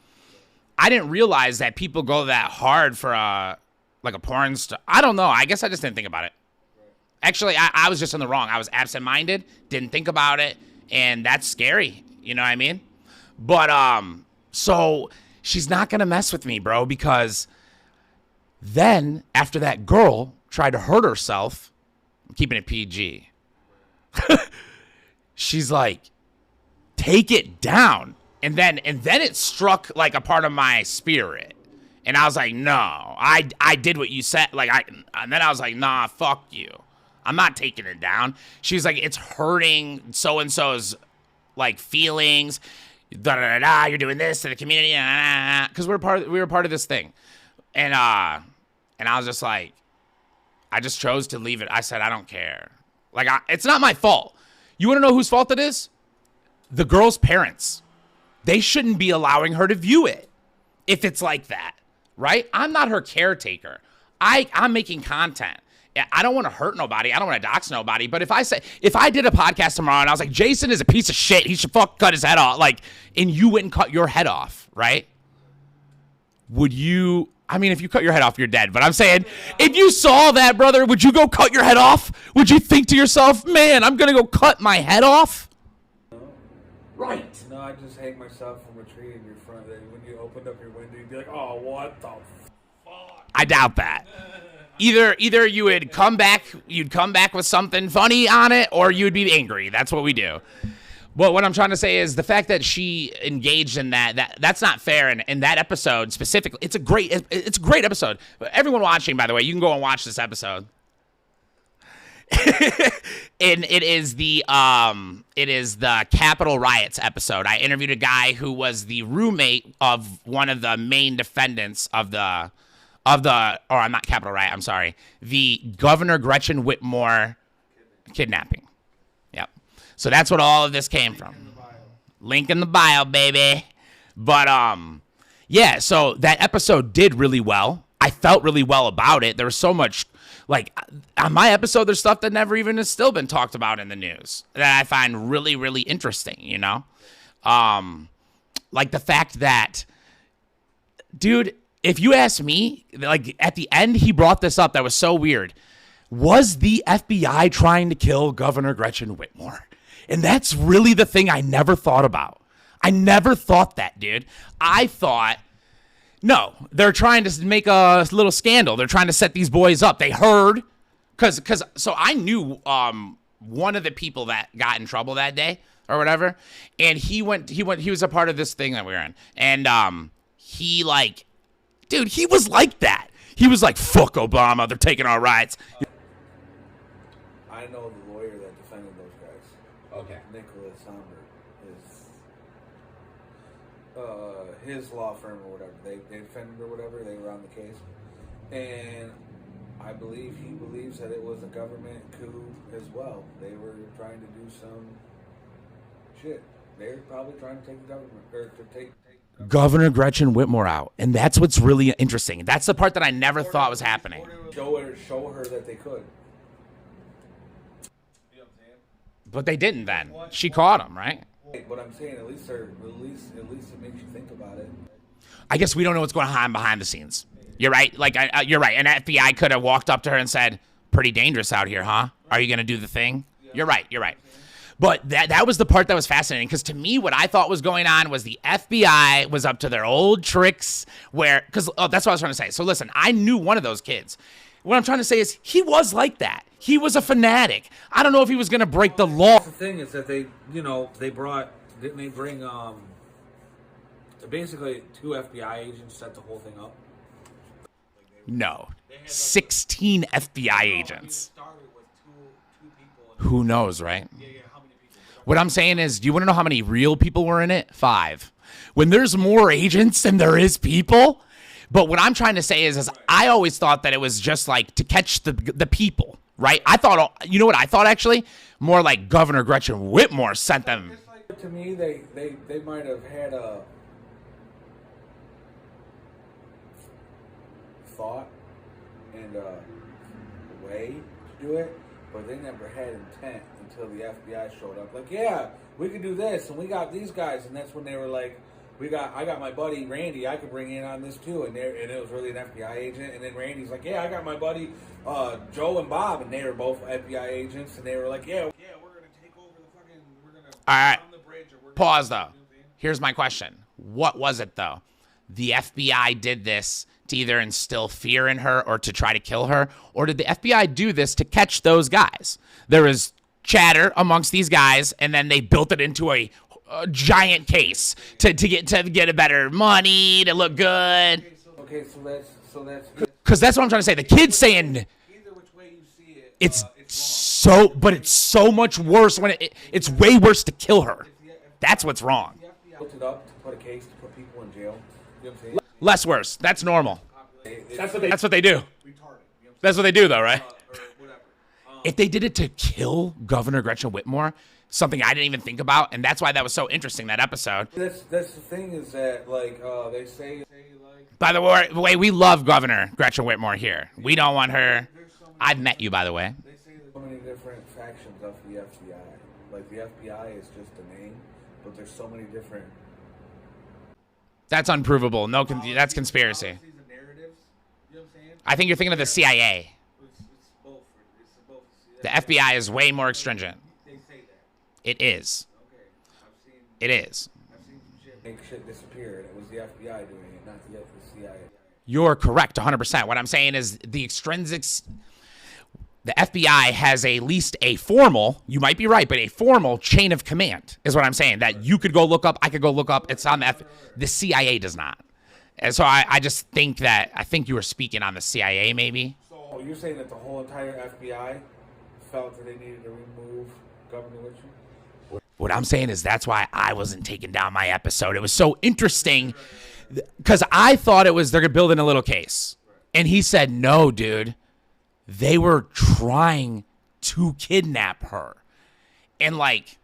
S2: I didn't realize that people go that hard for like a porn star. I don't know. I guess I just didn't think about it. Actually, I was just in the wrong. I was absent-minded, didn't think about it, and that's scary. You know what I mean? But so she's not gonna mess with me, bro, because then, after that girl tried to hurt herself, I'm keeping it PG, she's like, take it down. And then it struck like a part of my spirit. And I was like, no, I did what you said. Like, and then I was like, nah, fuck you. I'm not taking it down. She's like, it's hurting so-and-so's, like, feelings. Da-da-da-da, you're doing this to the community. Because we were part of this thing. And I was just like, I just chose to leave it. I said, I don't care. Like, it's not my fault. You want to know whose fault it is? The girl's parents. They shouldn't be allowing her to view it if it's like that, right? I'm not her caretaker. I'm making content. I don't want to hurt nobody. I don't want to dox nobody. But if I did a podcast tomorrow and I was like, Jason is a piece of shit, he should cut his head off, like, and you went and cut your head off, right? Would you? I mean, if you cut your head off, you're dead. But I'm saying, if you saw that, brother, would you go cut your head off? Would you think to yourself, man, I'm going to go cut my head off? Right.
S1: No, I just hang myself from a tree in your front. When you opened up your window, you'd be like, oh, what the fuck?
S2: I doubt that. Either you would come back, with something funny on it, or you would be angry. That's what we do. But what I'm trying to say is the fact that she engaged in that's not fair. And in that episode specifically, it's a great episode. Everyone watching, by the way, you can go and watch this episode. And it is the Capitol riots episode. I interviewed a guy who was the roommate of one of the main defendants of the I'm not Capitol riot, I'm sorry, the Governor Gretchen Whitmer kidnapping. Yep. So that's what all of this came from. Link in the bio, baby. But yeah, so that episode did really well. I felt really well about it. There was so much, like, on my episode, there's stuff that never even has still been talked about in the news that I find really, really interesting, you know? Like the fact that, dude, if you ask me, like, at the end, he brought this up that was so weird. Was the FBI trying to kill Governor Gretchen Whitmer? And that's really the thing I never thought about. I never thought that, dude. I thought, no, they're trying to make a little scandal. They're trying to set these boys up. They heard, so I knew one of the people that got in trouble that day or whatever. And he was a part of this thing that we were in. And he like, dude, he was like that. He was like, fuck Obama, they're taking our rights.
S1: I know the lawyer that defended those guys.
S2: Okay.
S1: Nicholas Somber is his law firm or whatever. They defended or whatever. They were on the case, and I believe he believes that it was a government coup as well. They were trying to do some shit. They're probably trying to take the government or to take
S2: Governor Gretchen Whitmer out, and that's what's really interesting. That's the part that I never thought was happening.
S1: Show her that they could.
S2: But they didn't then. She caught him, right?
S1: But I'm saying at least it makes you think about it.
S2: I guess we don't know what's going on behind the scenes. You're right. Like you're right. An FBI could have walked up to her and said, "Pretty dangerous out here, huh? Are you going to do the thing?" You're right. You're right. But that was the part that was fascinating, because to me, what I thought was going on was the FBI was up to their old tricks that's what I was trying to say. So listen, I knew one of those kids. What I'm trying to say is he was like that. He was a fanatic. I don't know if he was going to break the law.
S1: The thing is that didn't they bring basically 2 FBI agents set the whole thing up?
S2: No. 16 FBI agents. Who knows, right? What I'm saying is, do you want to know how many real people were in it? 5. When there's more agents than there is people. But what I'm trying to say is I always thought that it was just like to catch the people, right? I thought, you know what I thought actually? More like Governor Gretchen Whitmer sent them.
S1: To me, they might have had a thought and a way to do it, but they never had intent until the FBI showed up. Like, yeah, we could do this, and we got these guys, and that's when they were like, I got my buddy Randy, I could bring in on this too, and it was really an FBI agent. And then Randy's like, yeah, I got my buddy Joe and Bob, and they were both FBI agents, and they were like, yeah, we're gonna take over the fucking, we're gonna
S2: all right.
S1: on the bridge. Or we're
S2: Pause though. Here's my question: what was it though? The FBI did this to either instill fear in her or to try to kill her, or did the FBI do this to catch those guys? There was chatter amongst these guys, and then they built it into a giant case to get a better money, to look good.
S1: Okay, so that's
S2: because that's what I'm trying to say. The kid's saying
S1: either which way you see it,
S2: it's so much worse when it's way worse to kill her. That's what's wrong.
S1: built it up to put a case to put people in jail. You know what I'm saying?
S2: Less worse. That's normal. That's what they do. That's what they do, though, right? If they did it to kill Governor Gretchen Whitmer, something I didn't even think about, and that's why that was so interesting, that episode.
S1: That's the thing is that, like, they say like...
S2: By the way, we love Governor Gretchen Whitmer here. We don't want her. I've met you, by the way.
S1: They say there's so many different factions of the FBI. Like, the FBI is just a name, but there's so many different...
S2: That's unprovable. No, that's conspiracy. I think you're thinking of the CIA. The FBI is way more stringent. It is. It is.
S1: Make shit disappear. It was the FBI doing it, not the CIA.
S2: You're correct, 100%. What I'm saying is the extrinsics. The FBI has at least a formal, you might be right, but a formal chain of command is what I'm saying. That you could go look up, I could go look up. It's on the CIA does not. And so I just think that, I think you were speaking on the CIA maybe.
S1: So you're saying that the whole entire FBI felt that they needed to remove Governor Richard?
S2: What I'm saying is that's why I wasn't taking down my episode. It was so interesting because I thought it was they're building a little case. And he said, no, dude. They were trying to kidnap her. And like,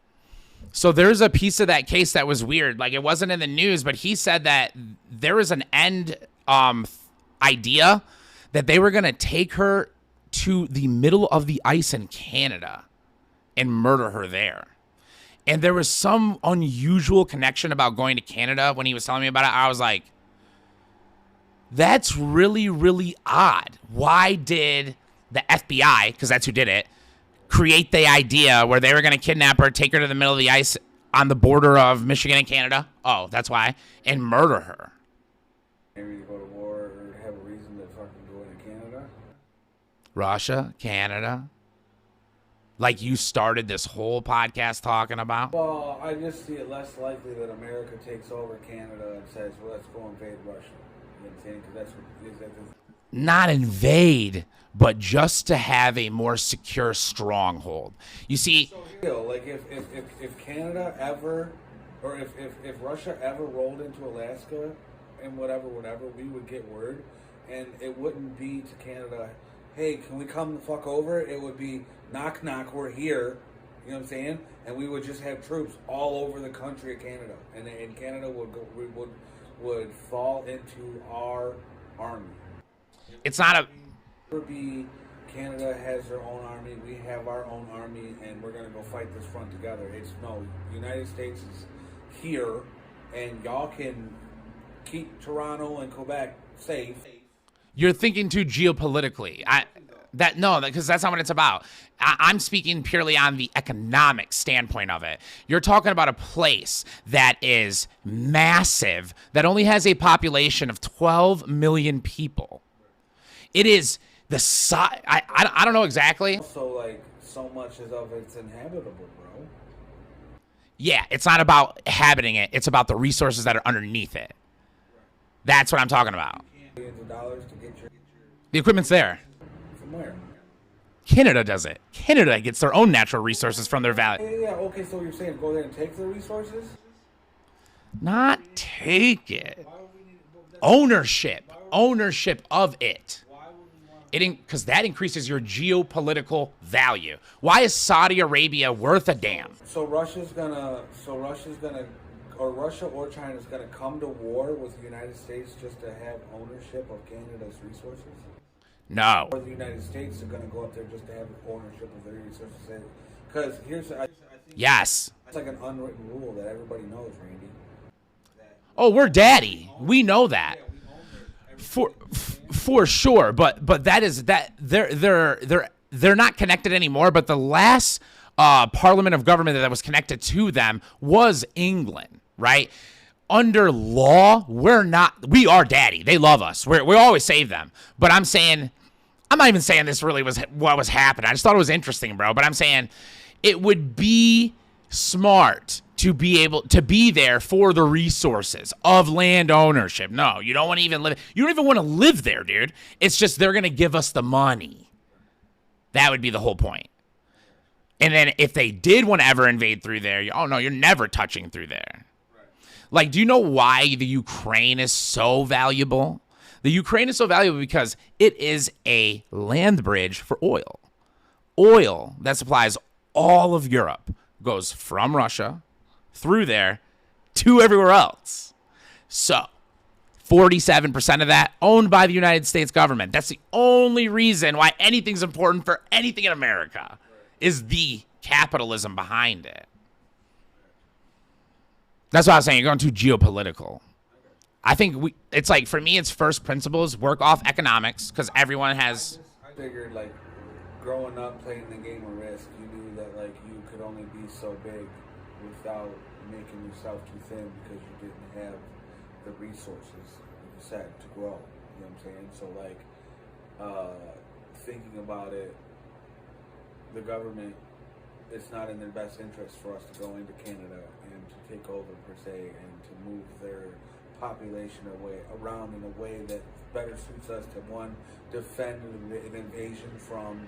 S2: so there's a piece of that case that was weird. Like, it wasn't in the news, but he said that there was an end idea that they were going to take her to the middle of the ice in Canada and murder her there. And there was some unusual connection about going to Canada. When he was telling me about it, I was like, that's really, really odd. Why did the FBI, because that's who did it, create the idea where they were going to kidnap her, take her to the middle of the ice on the border of Michigan and Canada? Oh, that's why. And murder her.
S1: Maybe to go to war or have a reason to fucking go into Canada?
S2: Russia, Canada. like you started this whole podcast talking about?
S1: Well, I just see it less likely that America takes over Canada and says, well, let's go invade Russia. You know what I'm saying? Because that's what
S2: Not invade, but just to have a more secure stronghold. You see,
S1: like if Canada ever, or if Russia ever rolled into Alaska and whatever, we would get word, and it wouldn't be to Canada, hey, can we come the fuck over? It would be knock knock, we're here. You know what I'm saying? And we would just have troops all over the country of Canada, and Canada would fall into our army.
S2: it's not a.
S1: Would be Canada has their own army, we have our own army, and we're gonna go fight this front together. It's no, United States is here, and y'all can keep Toronto and Quebec safe.
S2: You're thinking too geopolitically. Because that's not what it's about. I'm speaking purely on the economic standpoint of it. You're talking about a place that is massive, that only has a population of 12 million people. It is the size. I don't know exactly.
S1: So like so much of it's inhabitable, bro.
S2: Yeah, it's not about inhabiting it. It's about the resources that are underneath it. That's what I'm talking about.
S1: Millions of dollars to get your
S2: The equipment's there.
S1: from where?
S2: Canada does it. Canada gets their own natural resources from their valley.
S1: Yeah. Okay, so you're saying go there and take the resources?
S2: Not take it. Ownership of it. Because that increases your geopolitical value. Why is Saudi Arabia worth a damn?
S1: So Russia or China's gonna come to war with the United States just to have ownership of Canada's resources?
S2: No.
S1: Or the United States are gonna go up there just to have ownership of their resources? Because I think
S2: Yes.
S1: it's like an unwritten rule that everybody knows, Randy.
S2: Oh, we're daddy. We know that. For sure, but that is that they're not connected anymore. But the last parliament of government that was connected to them was England, right? Under law, we are daddy. They love us. We always save them. But I'm not even saying this really was what was happening. I just thought it was interesting, bro. But I'm saying it would be smart to be able to be there for the resources of land ownership. No, you don't want to even live. You don't even want to live there, dude. It's just they're going to give us the money. That would be the whole point. And then if they did want to ever invade through there, oh no, you're never touching through there. Like, do you know why the Ukraine is so valuable? The Ukraine is so valuable because it is a land bridge for oil. Oil that supplies all of Europe goes from Russia through there to everywhere else. So 47% of that owned by the United States government. That's the only reason why anything's important for anything in America is the capitalism behind it. That's what I was saying. You're going too geopolitical. I think it's like, for me, it's first principles, work off economics, because everyone has...
S1: I figured, like, growing up playing the game of Risk, you knew that, like, you could only be so big without making yourself too thin because you didn't have the resources, like you said, to grow. You know what I'm saying? So, like, thinking about it, the government, it's not in their best interest for us to go into Canada and to take over, per se, and to move their population around in a way that better suits us to, one, defend an invasion from